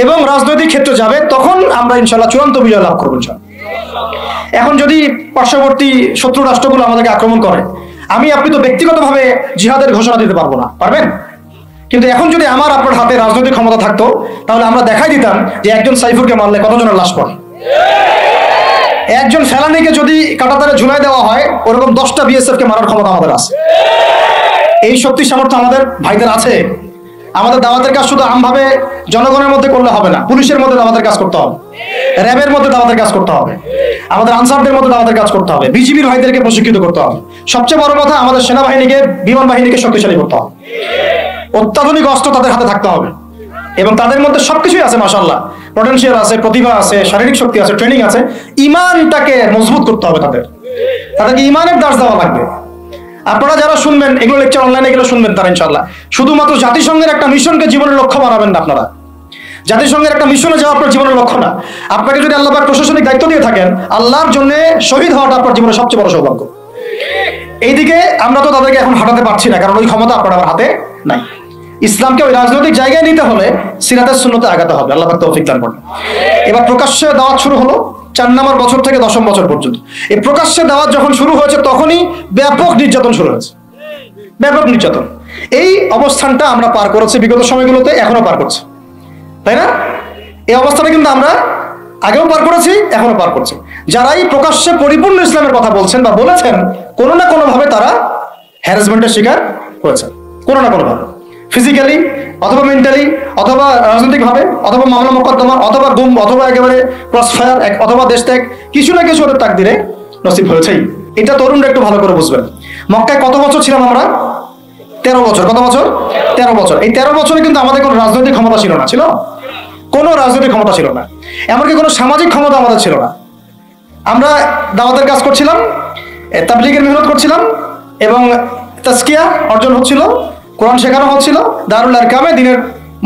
এবং রাজনৈতিক ক্ষেত্রে যাবে, তখন আমরা ইনশাআল্লাহ চূড়ান্ত বিজয় লাভ করবো ইনশাআল্লাহ। এখন যদি পার্শ্ববর্তী শত্রু রাষ্ট্রগুলো আমাদেরকে আক্রমণ করে, আপনি তো ব্যক্তিগতভাবে জিহাদের ঘোষণা দিতে পারবো না, পারবেন? কিন্তু এখন যদি আপনার হাতে রাজনৈতিক ক্ষমতা থাকতো, তাহলে আমরা দেখাই দিতাম যে একজন সাইফুরকে মারলে কতজনের লাশ পড়ে। একজন ফেলানিকে যদি কাঁটাতারে ঝুলাই দেওয়া হয়, ওরকম 10টা বিএসএফ কে মারার ক্ষমতা আমাদের আছে। এই শক্তি সামর্থ্য আমাদের ভাইদের আছে। আমাদের দাওয়াতের কাজ শুধু আমভাবে জনগণের মধ্যে করলে হবে না, পুলিশের মধ্যে দাওয়াতের কাজ করতে হবে, র্যাবের মধ্যে দাওয়াতের কাজ করতে হবে, আমাদের আনসারদের মধ্যে দাওয়াতের কাজ করতে হবে, বিজিবির ভাইদেরকে প্রশিক্ষিত করতে হবে। সবচেয়ে বড় কথা, আমাদের সেনাবাহিনীকে, বিমান বাহিনীকে শক্তিশালী করতে হবে। অত্যাধুনিক অস্ত্র তাদের হাতে থাকতে হবে এবং তাদের মধ্যে সবকিছুই আছে, মাশাআল্লাহ। পটেনশিয়াল আছে, প্রতিভা আছে, শারীরিক শক্তি আছে, ট্রেনিং আছে। ইমানটাকে মজবুত করতে হবে তাদেরকে ইমানের দাস দেওয়া লাগবে। আপনারা যারা শুনবেন এগুলো লেকচার অনলাইনে গেলে শুনবেন, তারা ইনশাআল্লাহ শুধুমাত্র জাতিসংঘের একটা মিশনকে জীবনের লক্ষ্য বানাবেন না। আপনারা জাতিসংঘের একটা মিশনে যাওয়া আপনার জীবনের লক্ষ্য না। আপনাকে যদি আল্লাহ পাক প্রশাসনিক দায়িত্ব দিয়ে থাকেন, আল্লাহর জন্য শহীদ হওয়াটা আপনার জীবনের সবচেয়ে বড় সৌভাগ্য। এইদিকে আমরা তো তাদেরকে এখন হাঁটাতে পারছি না, কারণ ওই ক্ষমতা আপনার হাতে নাই। ইসলামকে ওই রাজনৈতিক জায়গায় নিতে হলে সিরাতের সুন্নতে আগাতে হবে। আল্লাহ পাক তৌফিক দান করুন। এবার প্রকাশ্যে দাওয়াত শুরু হলো 4 নম্বর বছর থেকে 10ম বছর পর্যন্ত। এই প্রকাশ্যে দাওয়াত যখন শুরু হয়েছে, তখনই ব্যাপক নির্যাতন শুরু হয়েছে, ব্যাপক নির্যাতন। এই অবস্থানটা আমরা পার করেছি বিগত সময়গুলোতে, এখনো পার করছি, তাই না? এই অবস্থাটা কিন্তু আমরা আগেও পার করেছি, এখনো পার করছি। যারাই প্রকাশ্যে পরিপূর্ণ ইসলামের কথা বলছেন বা বলেছেন, কোনো না কোনো ভাবে তারা হ্যারাসমেন্টের শিকার হয়েছে, কোনো না কোনো ভাবে, ফিজিক্যালি অথবা মেন্টালি অথবা রাজনৈতিকভাবে অথবা মামলা মোকদ্দমা অথবা গুম অথবা একেবারে ক্রসফায়ার অথবা দেশ ত্যাগ, কিছু না কিছু ওদের তাকদিরে নসিব হয়েছেই। এটা তরুণরা একটু ভালো করে বুঝবেন। মক্কায় কত বছর ছিলাম আমরা? 13 বছর। কত বছর? 13 বছর। এই 13 বছরে কিন্তু আমাদের কোনো রাজনৈতিক ক্ষমতা ছিল না, ছিল কোনো রাজনৈতিক ক্ষমতা ছিল না, এমনকি কোনো সামাজিক ক্ষমতা আমাদের ছিল না। আমরা দাওয়াতের কাজ করছিলাম, তাবলীগের মেহনত করছিলাম এবং তাজকিয়া অর্জন হচ্ছিল, কোরআন শেখানো হচ্ছিল, দারুল আরকামে দিনের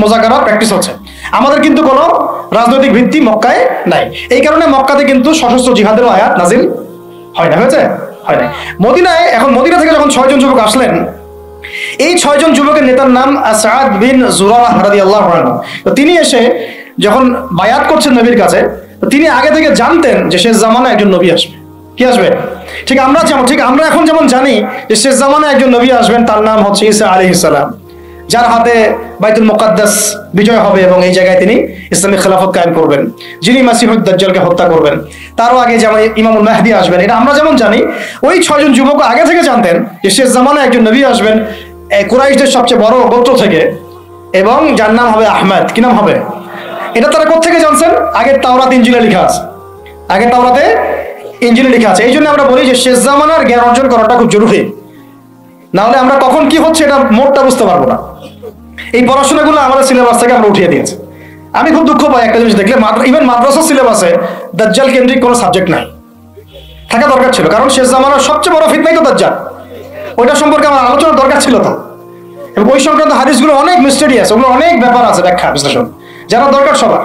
মোজাকারা প্র্যাকটিস হচ্ছে। আমাদের কিন্তু কোনো রাজনৈতিক ভিত্তি মক্কায় নাই। এই কারণে মক্কাতে কিন্তু সশস্ত্র জিহাদেরও আয়াত নাজিল হয় না, হয়েছে? হয় না। মদিনায়, এখন মদিনা থেকে যখন 6 জন যুবক আসলেন, এই 6 জন যুবকের নেতার নাম আসাদ বিন জুরারাহ রাদিয়াল্লাহু আনহু। তো তিনি এসে যখন বায়াত করছেন নবীর কাছে, তো তিনি আগে থেকে জানতেন যে শেষ জামানায় একজন নবী আসবে। কি আসবে? ঠিক আমরা এখন যেমন জানি যে শেষ জামানায় একজন নবী আসবেন, তার নাম হচ্ছে ঈসা আলাইহিস সালাম, যার হাতে বাইতুল মুকাদ্দাস বিজয় হবে এবং এই জায়গায় তিনি ইসলামী খেলাফত কায়েম করবেন, যিনি মাসিহুদ দাজ্জালকে হত্যা করবেন। তারও আগে যেমন ইমামুল মাহদি আসবেন। এটা আমরা যেমন জানি, ওই 6 জন যুবক আগে থেকে জানতেন যে শেষ জামানায় একজন নবী আসবেন কুরাইশদের সবচেয়ে বড় গোত্র থেকে, এবং যার নাম হবে আহমেদ। কি নাম হবে? এটা তারা কোত্থেকে জানছেন? আগের তাওরাত ইনজিলে লেখা আছে, আগের তাওরাতে ইনজিলে লেখা আছে। এই জন্য আমরা বলি যে শেষ জামানার জ্ঞান অর্জন করাটা খুব জরুরি। না হলে আমরা কখন কি হচ্ছে এটা মোটটা বুঝতে পারবো না। এই পড়াশোনাগুলো আমাদের সিলেবাস থেকে আমরা উঠিয়ে দিয়েছি। আমি খুব দুঃখ পাই একটা জিনিস দেখলে, ইভেন মাদ্রাসা সিলেবাসে দাজ্জাল কেন্দ্রিক কোনো সাবজেক্ট নাই, থাকা দরকার ছিল, কারণ শেষ জামানার সবচেয়ে বড় ফিতনাই তো দাজ্জাল। ওইটা সম্পর্কে আমার আলোচনা দরকার ছিল তো, এবং ওই সংক্রান্ত হাদিসগুলো অনেক মিস্টেরিয়াস, ওগুলো অনেক ব্যাপার আছে ব্যাখ্যা বিশ্লেষণ জানা দরকার সবার,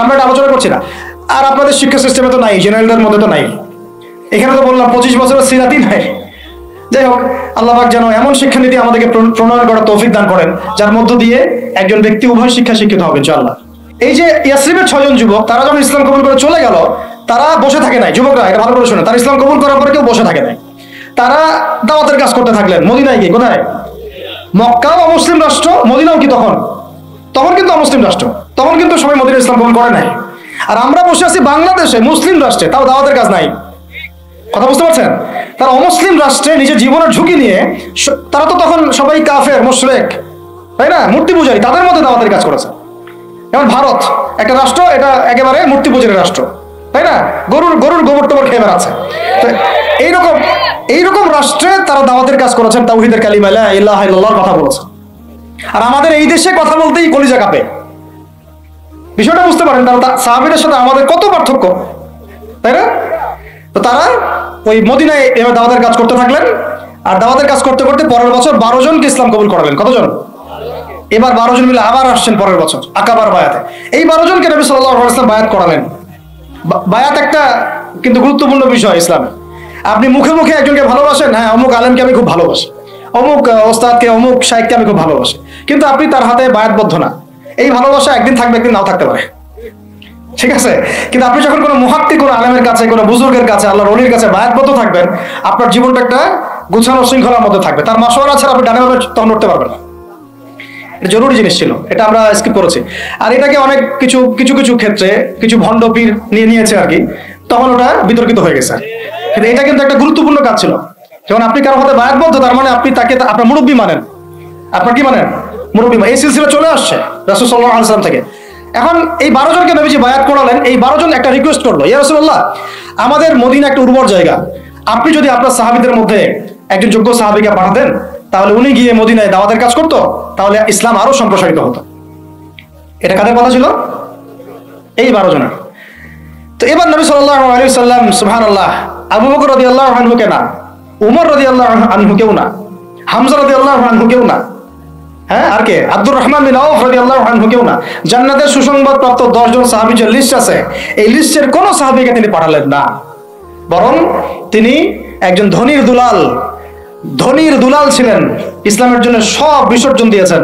আমরা এটা আলোচনা করছি না। আর আপনাদের শিক্ষা সিস্টেমে তো নাই, জেনারেলদের মধ্যে তো নাই, এখানে তো বললাম 25 বছরের সিরাতই নাই। যাই হোক, আল্লাহ পাক যেন এমন শিক্ষানীতি আমাদেরকে প্রণয়ন করার তৌফিক দান করেন যার মধ্য দিয়ে একজন ব্যক্তি উভয় শিক্ষা শিক্ষিত হবে ইনশাআল্লাহ। এই যে ইয়াসরিবের 6 জন যুবক, তারা যখন ইসলাম কবুল করে চলে গেল, তারা বসে থাকে নাই। যুবকরা এটা ভালো করে শুনে, তারা ইসলাম কবুল করার পরে কেউ বসে থাকে নাই, তারা দাওয়াতের কাজ করতে থাকলেন। মদিনায় কি, কোথায়? মক্কাও অমুসলিম রাষ্ট্র, মদিনাও কি তখন? তখন কিন্তু অমুসলিম রাষ্ট্র, তখন কিন্তু সবাই মদিনায় ইসলাম কবুল করে নাই। আর আমরা বসে আছি বাংলাদেশে মুসলিম রাষ্ট্রে, তাও দাওয়াতের কাজ নাই। কথা বুঝতে পারছেন? তারা অমুসলিম রাষ্ট্রে নিজের জীবনের ঝুঁকি নিয়ে, তারা তো তখন সবাই কাফের মুশরিক, তাই না, মূর্তি পূজারী, তাদের মধ্যে দাওয়াতের কাজ করেছে। যেমন ভারত একটা রাষ্ট্র, এটা একেবারে মূর্তি পূজারী রাষ্ট্র, তাই না, গরুর গোবর টোবর খেয়ে বেড়াচ্ছে। তো এইরকম রাষ্ট্রে তারা দাওয়াতের কাজ করেছেন, তাওহীদের কালিমা লা ইলাহা ইল্লাল্লাহর কথা বলেছেন। আর আমাদের এই দেশে কথা বলতেই কলিজা কাঁপে। বিষয়টা বুঝতে পারেন, তারা সাহাবীদের সাথে আমাদের কত পার্থক্য, তাই না? তো তারা ওই মদিনায় এবার দাওয়াতের কাজ করতে থাকলেন, আর দাওয়াতের কাজ করতে করতে পরের বছর 12 জনকে ইসলাম কবুল করালেন। কতজন? এবার 12 জন মিলে আবার আসছেন পরের বছর আকাবার বায়াতে। এই 12 জনকে নবী সাল্লাল্লাহু আলাইহি ওয়াসাল্লাম বায়াত করালেন। বায়াত একটা কিন্তু গুরুত্বপূর্ণ বিষয় ইসলামে। আপনি মুখে মুখে একজনকে ভালোবাসেন, হ্যাঁ অমুক আলেমকে আমি খুব ভালোবাসি, অমুক ওস্তাদকে, অমুক শাইখকে আমি খুব ভালোবাসি, কিন্তু আপনি তার হাতে বায়াতবদ্ধ না। এই ভালোবাসা একদিন থাকবে, একদিন নাও থাকতে পারে, ঠিক আছে? কিন্তু আপনি যখন কোনো মুহাক্কিক, কোনো আলেমের কাছে, কোনো বুজুর্গের কাছে, আল্লাহর ওলির কাছে বায়াতবদ্ধ থাকবেন, আপনার জীবনটা একটা গুছানো শৃঙ্খলার মধ্যে থাকবে। তার মাশওয়ারা ছাড়া আপনি ডানে বামে তখন উঠতে পারবেন না। এটা জরুরি জিনিস ছিল, এটা আমরা স্কিপ করেছি। আর এটাকে অনেক কিছু ক্ষেত্রে কিছু ভণ্ড পীর নিয়েছে আর কি, তখন ওটা বিতর্কিত হয়ে গেছে। কিন্তু এটা কিন্তু একটা গুরুত্বপূর্ণ কাজ ছিল। যখন আপনি কারো হাতে বায়াতবদ্ধ, তার মানে আপনি তাকে আপনার মুরব্বী মানেন। আপনার কি মানেন? মুরব্বী। এই সিলসিলা চলে আসছে রাসূল সাল্লাল্লাহু আলাইহি ওয়াসাল্লাম থেকে। এখন এই 12 জনকে নবীজি বায়াত করালেন। এই 12 জন একটা রিকোয়েস্ট করলো, ইয়া রাসূলুল্লাহ, আমাদের মদিনা একটা উর্বর জায়গা, আপনি যদি আপনার সাহাবীদের মধ্যে একজন যোগ্য সাহাবীকে পাঠাতেন, তাহলে উনি গিয়ে মদিনায় দাওয়াতের কাজ করতো, তাহলে ইসলাম আরো সম্প্রসারিত হতো। এটা কাদের কথা ছিল? এই 12 জনের। তো এবার নবী সাল্লাল্লাহু আলাইহি ওয়াসাল্লাম, সুবহানাল্লাহ, আবু বকর রাদিয়াল্লাহু আনহু কে না, উমর রাদিয়াল্লাহু আনহু কেউ না, হামজা রাদিয়াল্লাহু আনহু কেউ না, হ্যাঁ আর কে, আব্দুর রহমান বিন আউফ রাদিয়াল্লাহু আনহু কেউ না। জান্নাতের সুসংবাদ প্রাপ্ত 10 জন সাহাবীর যে লিস্ট আছে, এই লিস্টের কোন সাহাবীকে তিনি পাঠালেন না, বরং তিনি একজন ধনীর দুলাল ছিলেন। ইসলামের জন্য সব বিসর্জন দিয়েছেন,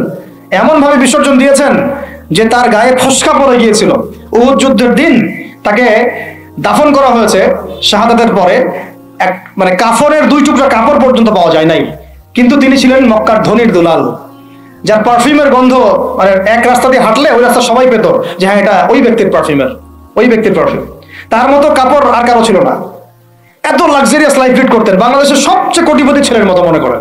এমন ভাবে বিসর্জন দিয়েছেন যে তার গায়ে ফসকা পড়ে গিয়েছিল। উহুদ যুদ্ধের দিন তাকে দাফন করা হয়েছে শাহাদাতের পরে, মানে কাফনের 2 টুকরা কাপড় পর্যন্ত পাওয়া যায় নাই। কিন্তু তিনি ছিলেন মক্কার ধনীর দুলাল, যার পারফিউমের গন্ধ মানে এক রাস্তা দিয়ে হাঁটলে ওই রাস্তা সবাই পেত যে হ্যাঁ এটা ওই ব্যক্তির পারফিউম। তার মতো কাপড় আর কারো ছিল না। এত লাক্সারিয়াস লাইফ লিড করতেন, বাংলাদেশের সবচেয়ে কোটিপতি ছেলের মতো মনে করেন।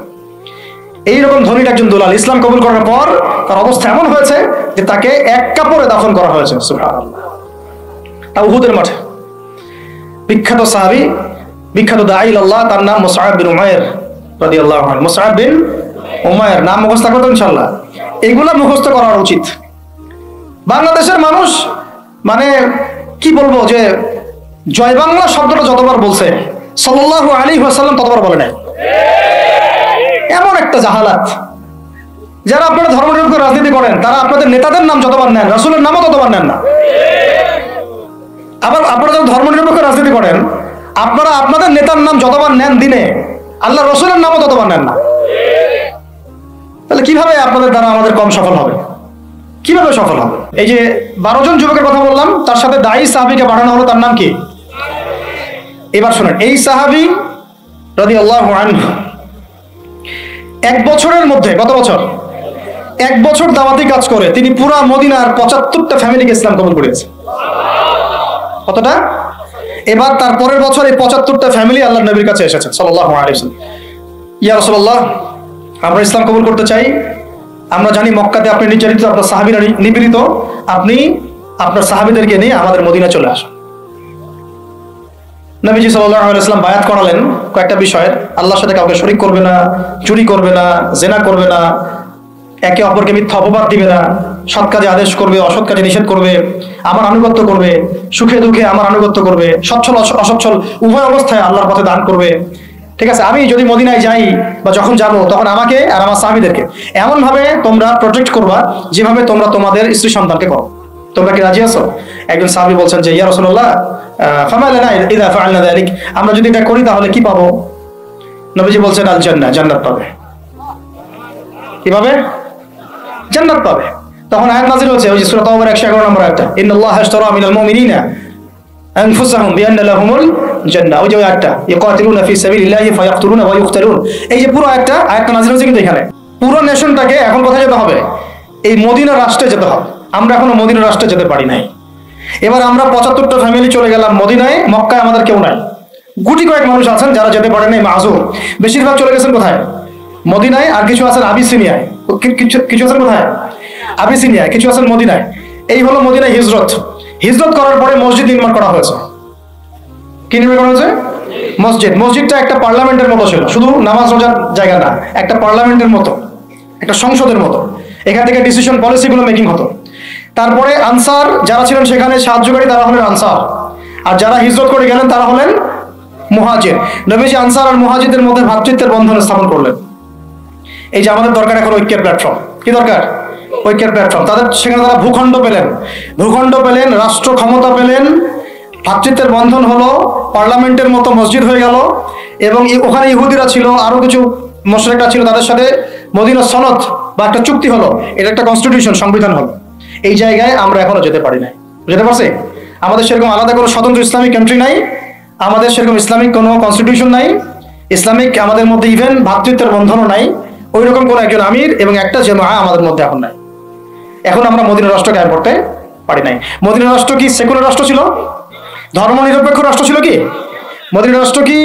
এইরকম ধনীর একজন দুলাল ইসলাম কবুল করার পর তার অবস্থা এমন হয়েছে যে তাকে এক কাপড়ে দাফন করা হয়েছে। সুবহানাল্লাহ। তা উহুদের মাঠে। বিখ্যাত সাহাবী, বিখ্যাত দাঈ ইলাল্লাহ, তার নাম মুসআব বিন উমাইর রাদিয়াল্লাহু আনহু। মুসআব বিন উমাইর নাম মুখস্থ করতে ইনশাআল্লাহ, এগুলা মুখস্থ করা উচিত। বাংলাদেশের মানুষ মানে কি বলবো, যে জয় বাংলা শব্দটা যতবার বলছে সাল্লাল্লাহু আলাইহি ওয়াসাল্লাম ততবার বলে নাই। এমন একটা জাহালাত। যারা আপনারা ধর্মনিরপেক্ষ রাজনীতি করেন, তারা আপনাদের নেতাদের নাম যতবার নেন, রাসূলের নামও ততবার নেন না। আবার আপনারা যখন ধর্মনিরপেক্ষ রাজনীতি করেন, আপনারা আপনাদের নেতার নাম যতবার নেন দিনে, আল্লাহ রাসূলের নামও ততবার নেন না। তাহলে কিভাবে আপনাদের দ্বারা আমাদের কম সফল হবে? কিভাবে সফল হবে? এই যে 12 জন যুবকের কথা বললাম, তার সাথে দাঈ সাহাবীকে পাঠানো হলো, তার নাম কি? এবার শুনেন, এই সাহাবী রাদিয়াল্লাহু আনহু 1 বছরের মধ্যে, কত বছর? 1 বছর দাওয়াতি কাজ করে তিনি পুরা মদিনার 75টা ফ্যামিলিকে ইসলাম কবুল করিয়েছে। কতটা? এবার তার পরের বছর এই 75টা ফ্যামিলি আল্লাহর নবীর কাছে এসেছে সাল্লাল্লাহু আলাইহি ওয়াসাল্লাম। ইয়া রাসূলুল্লাহ, আমরা ইসলাম কবুল করতে চাই। আমরা জানি মক্কাতে আপনি নির্যাতিত, আপনার সাহাবীরা নিপীড়িত, আপনি আপনার সাহাবীদেরকে নিয়ে আমাদের মদিনা চলে আসুন। নবীজি সাল্লাল্লাহু আলাইহি ওয়াসাল্লাম বায়াত করালেন কয়েকটা বিষয়ে, আল্লাহর সাথে কাউকে শরীক করবে না, চুরি করবে না, জেনা করবে না, একে অপরকে মিথ্যা অপবাদ দিবে না, সৎ কাজে আদেশ করবে, অসৎ কাজে নিষেধ করবে, আমার আনুগত্য করবে, সুখে দুঃখে আমার আনুগত্য করবে, সচ্ছল অসচ্ছল উভয় অবস্থায় আল্লাহর পথে দান করবে। ঠিক আছে, আমি যদি মদিনায় যাই বা যখন যাব তখন আমাকে আর আমার সাহাবীদেরকে এমন ভাবে তোমরা প্রোটেক্ট করবা যেভাবে তোমরা তোমাদের স্ত্রী সন্তানকে করো। তোমরা কি রাজি আছো? একজন সাহাবী বলছেন যে ইয়া রাসূলুল্লাহ ফামা লানা ইযা ফাআলনা যালিক, আমরা যদি এটা করি তাহলে কি পাবো? নবীজি বলছেন আল জান্নাহ, জান্নাত পাবে। কি পাবে? জান্নাত পাবে। তখন আয়াত নাযিল হয়েছে, ওই যে সূরা তাওবার 111 নম্বর আয়াতটা, ইন্নাল্লাহা আশতারা মিনাল মুমিনিনা আনফুসাহুম বিআন্না লাহুমুল জান্নাহ, ওই যে আয়াতটা, ইয়াকাতিলুনা ফি সাবিলিল্লাহি ফায়াকতুলুনা ওয়া ইউকতালুন। এই যে পুরো আয়াতটা নাযিল হয়েছে কিন্তু এখানে পুরো নেশনটাকে এখন কোথায় যেতে হবে? এই মদিনা রাষ্ট্রে যেতে হবে। আমরা এখনো মদিনা রাষ্ট্রে যেতে পারি নাই। এবার আমরা 75টা ফ্যামিলি চলে গেলাম মদিনায়, মক্কায় আমাদের কেউ নাই। গুটি কয়েক মানুষ আছেন যারা যেতে পারে নাই, মাযুর। বেশিরভাগ চলে গেছেন কোথায়? মদিনায়। আর কিছু আছেন আবিসিনিয়ায়, কিছু আছেন কোথায়? আবিসিনিয়ায়, কিছু আছেন মদিনায়। এই হলো মদিনায় হিজরত করার পরে মসজিদ নির্মাণ করা হয়েছে। কি নির্মাণ করা হয়েছে? মসজিদটা একটা পার্লামেন্টের মতো ছিল, শুধু নামাজ রোজার জায়গা না, একটা পার্লামেন্টের মতো, একটা সংসদের মতো। এখান থেকে ডিসিশন পলিসিগুলো মেকিং হতো। তারপরে আনসার যারা ছিলেন সেখানে সাহায্যকারী, তারা হলেন আনসার। আর যারা হিজরত করে গেলেন তারা হলেন মুহাজির। নবীজি আনসার আর মুহাজিরদের মধ্যে ভ্রাতৃত্বের বন্ধন স্থাপন করলেন। এই যে আমাদের দরকার এখন ঐক্যের প্ল্যাটফর্ম। কি দরকার? ঐক্যের প্ল্যাটফর্ম। সেখানে তারা ভূখণ্ড পেলেন, রাষ্ট্র ক্ষমতা পেলেন, ভ্রাতৃত্বের বন্ধন হলো, পার্লামেন্টের মতো মসজিদ হয়ে গেল, এবং ওখানে ইহুদিরা ছিল, আরো কিছু মুশরিকরা ছিল, তাদের সাথে মদিনা সনদ বা একটা চুক্তি হলো, এটা একটা কনস্টিটিউশন, সংবিধান হলো। এই জায়গায় আমরা এখনো যেতে পারি নাই। যেতে পারছি? আমাদের সেরকম আলাদা কোনো স্বতন্ত্র ইসলামিক কান্ট্রি নাই, আমাদের সেরকম ইসলামিক কোনো কনস্টিটিউশন নাই, ইসলামিক আমাদের মধ্যে ইভেন ভ্রাতৃত্বের বন্ধনও নাই, ওই রকম কোন একজন আমির এবং একটা জামাআহ আমাদের মধ্যে এখন নাই। এখন আমরা মদিনা রাষ্ট্র কায়েম করতে পারি নাই। মদিনা রাষ্ট্র কি সেকুলার রাষ্ট্র ছিল? ধর্মনিরপেক্ষ রাষ্ট্র ছিল কি? মদিনা রাষ্ট্র কি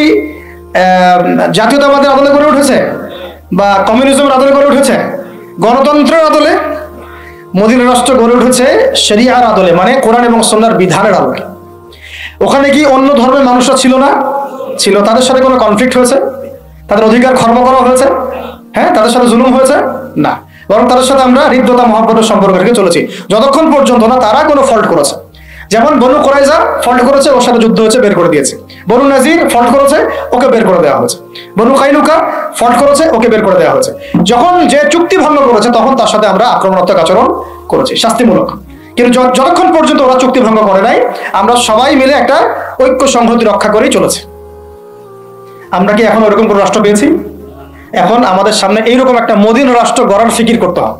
জাতীয়তাবাদের আদলে গড়ে উঠেছে বা কমিউনিজমের আদলে গড়ে উঠেছে? গণতন্ত্রের আদলে? মদিনা রাষ্ট্র গড়ে উঠেছে শরিয়ার আদলে, মানে কোরআন এবং সুন্নাহর বিধানের আলোকে। ওখানে কি অন্য ধর্মের মানুষরা ছিল না? ছিল। তাদের সাথে কোনো কনফ্লিক্ট হয়েছে? তাদের অধিকার খর্ব করা হয়েছে? হ্যাঁ, তাদের সাথে জুলুম হয়েছে? না, বরং তাদের সাথে আমরা হৃদ্যতা মহব্বতের সম্পর্ক রেখে চলেছি যতক্ষণ পর্যন্ত না তারা কোনো ফল্ট করেছে। যেমন বনু কুরাইজা ফল্ট করেছে, ওর সাথে যুদ্ধ হয়েছে, বের করে দিয়েছে। বনু নাজির ফল্ট করেছে, ওকে বের করে দেওয়া হয়েছে। বনু কাইনুকা ফল্ট করেছে, ওকে বের করে দেওয়া হয়েছে। যখন যে চুক্তি ভঙ্গ করেছে তখন তার সাথে আমরা আক্রমণাত্মক আচরণ করেছি, শাস্তিমূলক। কিন্তু যতক্ষণ পর্যন্ত ওরা চুক্তি ভঙ্গ করে নাই, আমরা সবাই মিলে একটা ঐক্য সংহতি রক্ষা করেই চলেছে। আমরা কি এখন ওরকম কোনো রাষ্ট্র পেয়েছি? এখন আমাদের সামনে এইরকম একটা মদিনা রাষ্ট্র গড়ার ফিকির করতে হবে।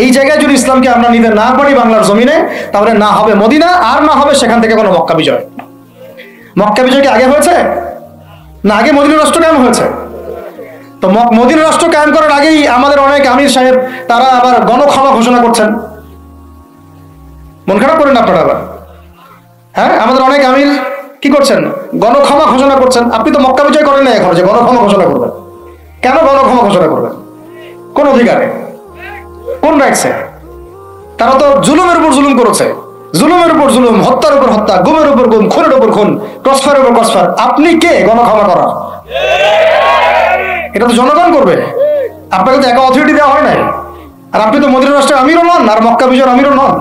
এই জায়গায় যদি ইসলামকে আমরা নিতে না পারি বাংলার জমিনে, তাহলে না হবে মদিনা, আর না হবে সেখান থেকে কোনো মক্কা বিজয়। মক্কা বিজয় কি আগে হয়েছে না আগে মদিনা রাষ্ট্র কায়েম হয়েছে? তো মদিনা রাষ্ট্র কায়েম করার আগেই আমাদের অনেক আমির সাহেব তারা আবার গণক্ষমা ঘোষণা করছেন। মন খারাপ করেন আপনারা আবার? হ্যাঁ, আমাদের অনেক আমির কি করছেন? গণক্ষমা ঘোষণা করছেন। আপনি তো মক্কা বিজয় করেন না এখন যে গণক্ষমা ঘোষণা করবেন। কেন গণক্ষমা ঘোষণা করবেন? কোন অধিকারে? কোন রাইটসে? তারা তো জুলুমের উপর জুলুম করেছে, জুলুমের উপর জুলুম, হত্যার উপর হত্যা, গুমের উপর গুম, খুনের উপর খুন, ক্রসফায়ারের উপর ক্রসফায়ার। আপনি কে গণক্ষমা করার? এটা তো জনগণ করবে। আপনাকে তো একা অথরিটি দেওয়া হয় নাই। আর আপনি তো মদিনা রাষ্ট্রের আমিরও নন, আর মক্কা বিজয়ের আমিরও নন।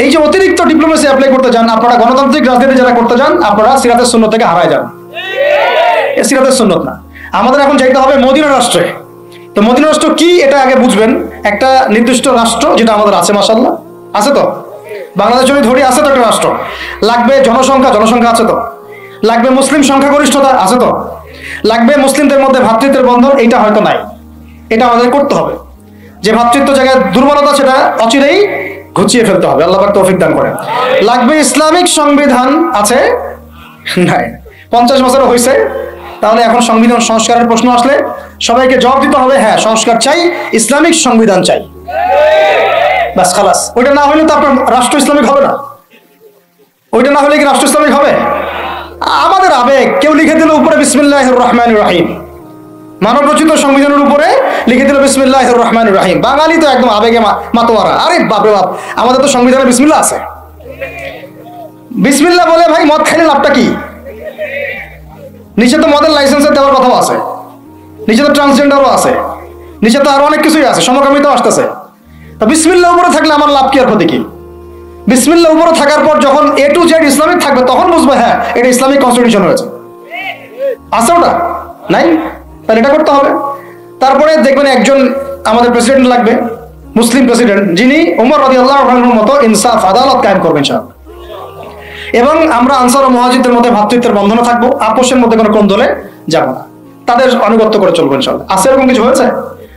এই যে অতিরিক্ত ডিপ্লোমেসি অ্যাপ্লাই করতে যান আপনারা, গণতান্ত্রিক রাজনীতি যারা করতে যান, আপনারা সিরাতের সুন্নত থেকে হারায় যান। সিরাতের সুন্নত না, আমাদের এখন যাইতে হবে মদিনা রাষ্ট্রে। তো মদিনা রাষ্ট্র কি এটা আগে বুঝবেন। একটা নির্দিষ্ট রাষ্ট্র যেটা আমাদের আছে, মাশাআল্লাহ আছে তো, বাংলাদেশ যদি ধরি আছে তো একটা রাষ্ট্র। লাগবে জনসংখ্যা আছে তো, লাগবে মুসলিম সংখ্যাগরিষ্ঠতা আছে তো, লাগবে মুসলিমদের মধ্যে ভ্রাতৃত্বের বন্ধন, এইটা হয়তো নাই। এটা আমাদের করতে হবে। যে ভ্রাতৃত্ব জায়গায় দুর্বলতা সেটা অচিরেই ঘুচিয়ে ফেলতে হবে। আল্লাহ পাক তৌফিক দান করেন। লাগবে ইসলামিক সংবিধান আছে নাই, 50 বছর হয়েছে, তাহলে এখন সংবিধান সংস্কারের প্রশ্ন আসলে সবাইকে জবাব দিতে হবে, হ্যাঁ সংস্কার চাই, ইসলামিক সংবিধান চাই, বাস খালাস। ওইটা না হলে তো আপনার রাষ্ট্র ইসলামিক হবে না। ওইটা না হলে কি রাষ্ট্র ইসলামিক হবে? আমাদের আবেগ, কেউ লিখে দিল উপরে বিসমিল্লাহির রহমানির রহিম, মানব রচিত সংবিধানের উপরে লিখে দিল বিসমিল্লাহির রহমানির রহিম। বাঙালি তো একদম আবেগে মাতোয়ারা। আরে বাপরে বাপ, আমাদের তো সংবিধানে বিসমিল্লাহ আছে। বিসমিল্লাহ বলে ভাই মদ খাইলে লাভটা কি? নিচে তো মদের লাইসেন্সের দেওয়ার কথাও আছে, নিচে তো ট্রান্সজেন্ডারও আছে, নিচে তো আরো অনেক কিছুই আছে, সমকামিতাও আসতেছে। তো বিসমিল্লাহ উপরে থাকলে আমার লাভ কি আর ক্ষতি কি? বিসমিল্লাহ উপরে থাকার পর যখন A to Z ইসলামিক থাকবে তখন বুঝবে হ্যাঁ এটা ইসলামিক কনস্টিটিউশন হয়েছে। আছে ওটা নাই? তাহলে এটা করতে হবে। তারপরে দেখবেন একজন আমাদের প্রেসিডেন্ট লাগবে, মুসলিম প্রেসিডেন্ট, যিনি ওমর রাদিয়াল্লাহু আনহুর মতো ইনসাফ আদালত কায়েম করবেন ইনশাআল্লাহ। এবং আমরা আনসার ও মুহাজিরদের মধ্যে ভ্রাতৃত্বের বন্ধনে থাকবো, আপোষের মধ্যে কোনো কোন্দলে যাব না, তাদের আনুগত্য করে চলবো ইনশাআল্লাহ। আছে এরকম কিছু হয়েছে?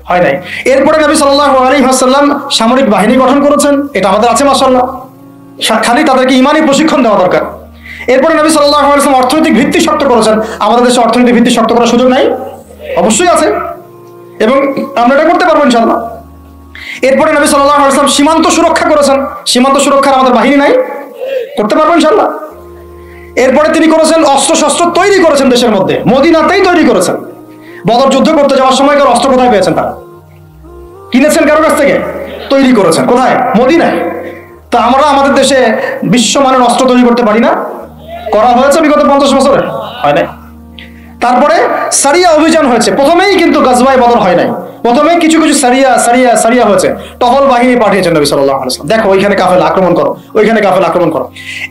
হয় নাই। এরপরে নবী সাল্লাল্লাহু আলাইহি ওয়াসাল্লাম সামরিক বাহিনী গঠন করেছেন, এটা আমাদের আছে মাশাআল্লাহ, খালি তাদেরকে ইমানি প্রশিক্ষণ দেওয়া দরকার। এরপরে নবী সাল্লাল্লাহু আলাইহি ওয়াসাল্লাম অর্থনৈতিক ভিত্তি শক্ত করেছেন, আমাদের দেশে অর্থনৈতিক ভিত্তি শক্ত করার সুযোগ নাই? অবশ্যই আছে, এবং আমরা এটা করতে পারবো ইনশাআল্লাহ। এরপরে নবী সাল্লাল্লাহু আলাইহি ওয়াসাল্লাম সীমান্ত সুরক্ষা করেছেন, সীমান্ত সুরক্ষার আমাদের বাহিনী নাই? করতে পারবো ইনশাআল্লাহ। এরপরে তিনি করেছেন অস্ত্র শস্ত্র তৈরি করেছেন দেশের মধ্যে, মদিনাতেই তৈরি করেছেন। বদর যুদ্ধ করতে যাওয়ার সময় কার অস্ত্র কোথায় পেয়েছেন? তারা কিনেছেন কারো কাছ থেকে? তৈরি করেছেন কোথায়? মদিনায়। তা আমরা আমাদের দেশে বিশ্বমানের অস্ত্র তৈরি করতে পারি না? করা হয়েছে বিগত 50 বছরে? হয় নাই। তারপরে সারিয়া অভিযান হয়েছে, প্রথমেই কিন্তু গাজওয়ায়ে বদর হয় নাই, প্রথমে কিছু কিছু সারিয়া হয়েছে, টহল বাহিনী পাঠিয়েছেন নবী সাল্লাল্লাহু আলাইহি ওয়াসাল্লাম, দেখো ওইখানে কাফেলা আক্রমণ করো, ওইখানে কাফেলা আক্রমণ করো।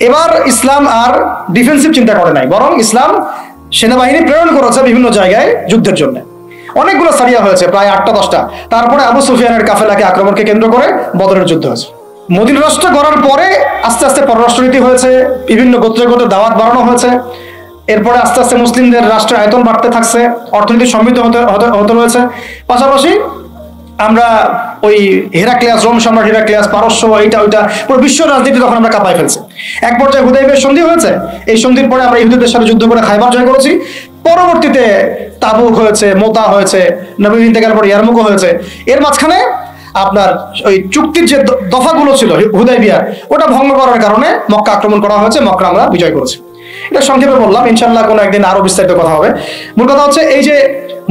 এবার ইসলাম আর ডিফেন্সিভ চিন্তা করে নাই, বরং ইসলাম সেনাবাহিনী প্রেরণ করেছে বিভিন্ন জায়গায় যুদ্ধের জন্য। অনেকগুলো সারিয়া হয়েছে, প্রায় 8টা-10টা। তারপরে আবু সুফিয়ানের কাফেলাকে আক্রমণকে কেন্দ্র করে বদরের যুদ্ধ হয়েছে। মদিনা রাষ্ট্র গড়ার পরে আস্তে আস্তে পররাষ্ট্রনীতি হয়েছে, বিভিন্ন গোত্রে গোত্রে দাওয়াত বাড়ানো হয়েছে। এরপরে আস্তে আস্তে মুসলিমদের রাষ্ট্রের আয়তন বাড়তে থাকছে, অর্থনীতি সমৃদ্ধ হতে রয়েছে। পাশাপাশি আমরা ওই হেরাক্লিয়াস, রোম সম্রাট হেরাক্লিয়াস, পারস্য, এইটা ওইটা পুরো বিশ্ব রাজনীতি তখন আমরা কাঁপাই ফেলছি। এক পর্যায়ে হুদাইবিয়ার সন্ধি হয়েছে, এই সন্ধির পরে আমরা ইহুদিদের সাথে যুদ্ধ করে খায়বার জয় করেছি। পরবর্তীতে তাবুক হয়েছে, মোতা হয়েছে, নবী ইন্তেকালের পরে ইয়ারমুক হয়েছে। এর মাঝখানে আপনার ওই চুক্তির যে দফাগুলো ছিল হুদাইবিয়া, ওটা ভঙ্গ করার কারণে মক্কা আক্রমণ করা হয়েছে, মক্কা আমরা বিজয় করেছি। এটা সংক্ষেপে বললাম, ইনশাআল্লাহ কোনো একদিন আরো বিস্তারিত কথা হবে। মূল কথা হচ্ছে এই যে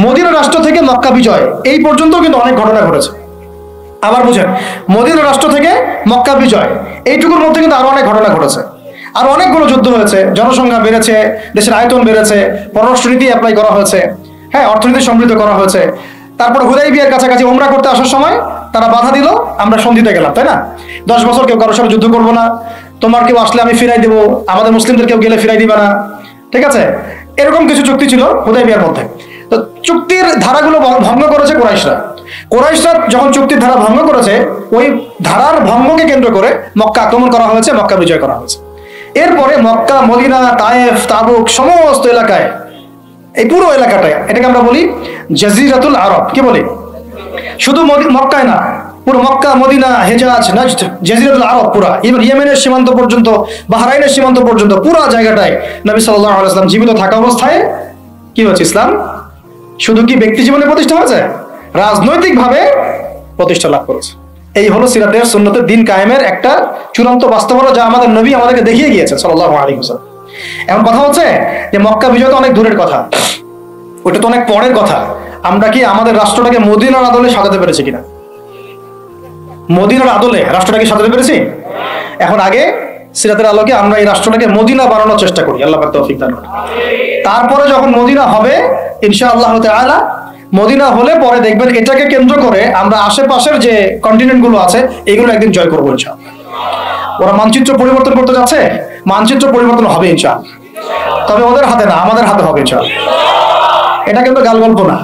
মদিনা রাষ্ট্র থেকে মক্কা বিজয় এই পর্যন্ত কিন্তু অনেক ঘটনা ঘটেছে। আবার বুঝেন, মদিনা রাষ্ট্র থেকে মক্কা বিজয় এইটুকুর মধ্যে কিন্তু আরো অনেক ঘটনা ঘটেছে, আর অনেকগুলো যুদ্ধ হয়েছে, জনসংখ্যা বেড়েছে, দেশের আয়তন বেড়েছে, পররাষ্ট্রনীতি অ্যাপ্লাই করা হয়েছে, হ্যাঁ, অর্থনীতি সমৃদ্ধ করা হয়েছে। তারপরে হুদাইবিয়ার কাছাকাছি উমরা করতে আসার সময় তারা বাধা দিল, আমরা সন্ধিতে গেলাম, তাই না? 10 বছর কেউ কারোর সাথে যুদ্ধ করবো না, তোমার কেউ আসলে আমি ফিরাই দেবো, আমাদের মুসলিমদের কেউ গেলে ফিরাই দিবে না, ঠিক আছে? এরকম কিছু চুক্তি ছিল হুদাইবিয়ার মধ্যে। তো চুক্তির ধারাগুলো ভঙ্গ করেছে কুরাইশরা। যখন চুক্তির ধারা ভঙ্গ করেছে, ওই ধারার ভঙ্গকে কেন্দ্র করে মক্কা আক্রমণ করা হয়েছে, মক্কা বিজয় করা হয়েছে। এরপরে মক্কা, মদিনা, তায়েফ, তাবুক সমস্ত এলাকায়, এই পুরো এলাকাটায়, এটাকে আমরা বলি জাজিরাতুল আরব। কি বলি? শুধু মক্কায় না, পুরো মক্কা, মদিনা, হেজাজ, নাজদ, জাজিরাতুল আরব পুরা, ইয়েমেনের সীমান্ত পর্যন্ত, বাহরাইনের সীমান্ত পর্যন্ত পুরো জায়গাটায় নবী সাল্লাল্লাহু আলাইহি ওয়াসাল্লাম জীবিত থাকা অবস্থায় কি হচ্ছে? ইসলাম শুধু কি ব্যক্তি জীবনে প্রতিষ্ঠা হয়েছে, রাজনৈতিকভাবে প্রতিষ্ঠা লাভ করেছে। এই হলো সিরাতের সুন্নতের দিন কায়েমের একটা চূড়ান্ত বাস্তবতা, যা আমাদের নবী আমাদেরকে দেখিয়ে গিয়েছেন সাল্লাল্লাহু আলাইহি ওয়াসাল্লাম। এখন কথা হচ্ছে যে মক্কা বিজয় তো অনেক দূরের কথা, ওটা তো অনেক পরের কথা। আমরা কি আমাদের রাষ্ট্রটাকে মদিনার আদলে সাজাতে পেরেছি কিনা? মদিনার আদলে রাষ্ট্রটাকে সাজাতে পেরেছি? এখন আগে সিরাতের আলোকে আমরা এই রাষ্ট্রটাকে মদিনা বানানোর চেষ্টা করি, আল্লাহ পাক তৌফিক দান করুন। তারপরে যখন মদিনা হবে ইনশাআল্লাহ তাআলা, মদিনা হলে পরে দেখবেন এটাকে কেন্দ্র করে আমরা আশেপাশের যে কন্টিনেন্ট গুলো আছে এগুলো একদিন জয় করবো ইনশাআল্লাহ। ওরা মানচিত্র পরিবর্তন করতে যাচ্ছে, মানচিত্র পরিবর্তন হবে ইনশাআল্লাহ, তবে ওদের হাতে না, আমাদের হাতে হবে ইনশাআল্লাহ। এটা কিন্তু গাল গল্প না,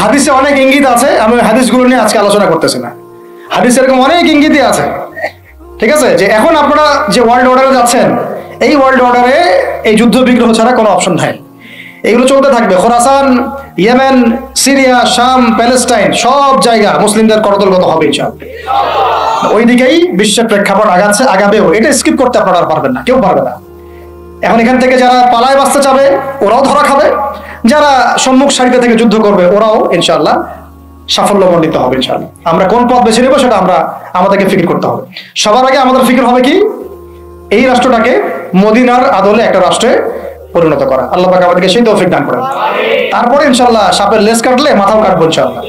হাদিসে অনেক ইঙ্গিত আছে, আমি হাদিসগুলো নিয়ে আজকে আলোচনা করতেছি না। হাদিসে এরকম অনেক ইঙ্গিতই আছে, ঠিক আছে? যে এখন আপনারা যে ওয়ার্ল্ড অর্ডারে যাচ্ছেন, এই ওয়ার্ল্ড অর্ডারে এই যুদ্ধ বিগ্রহ ছাড়া কোনো অপশন নাই। এগুলো চলতে থাকবে। খোরাসান, ইয়েমেন, সিরিয়া, শাম, প্যালেস্টাইন সব জায়গা মুসলিমদের করতলগত হবে ইনশাআল্লাহ। ওই দিকেই বিশ্বের প্রেক্ষাপট আগাচ্ছে, আগাবেও। এটা স্কিপ করতে আপনারা আর পারবেন না, কেউ পারবে না। এখন এখান থেকে যারা পালায় বাঁচতে চাবে ওরাও ধরা খাবে, যারা সম্মুখ সারিতে থেকে যুদ্ধ করবে ওরাও ইনশাআল্লাহ সাফল্যমণ্ডিত হবে ইনশাআল্লাহ। আমরা কোন পথ বেছে নেব সেটা আমাদেরকে ফিকির করতে হবে। সবার আগে আমাদের ফিকির হবে কি? এই রাষ্ট্রটাকে মদিনার আদলে একটা রাষ্ট্রে পরিণত করা। আল্লাহ পাক আমাদেরকে সেই তৌফিক দান করেন। তারপরে ইনশাআল্লাহ সাপের লেজ কাটলে মাথাও কাটবো ইনশাআল্লাহ।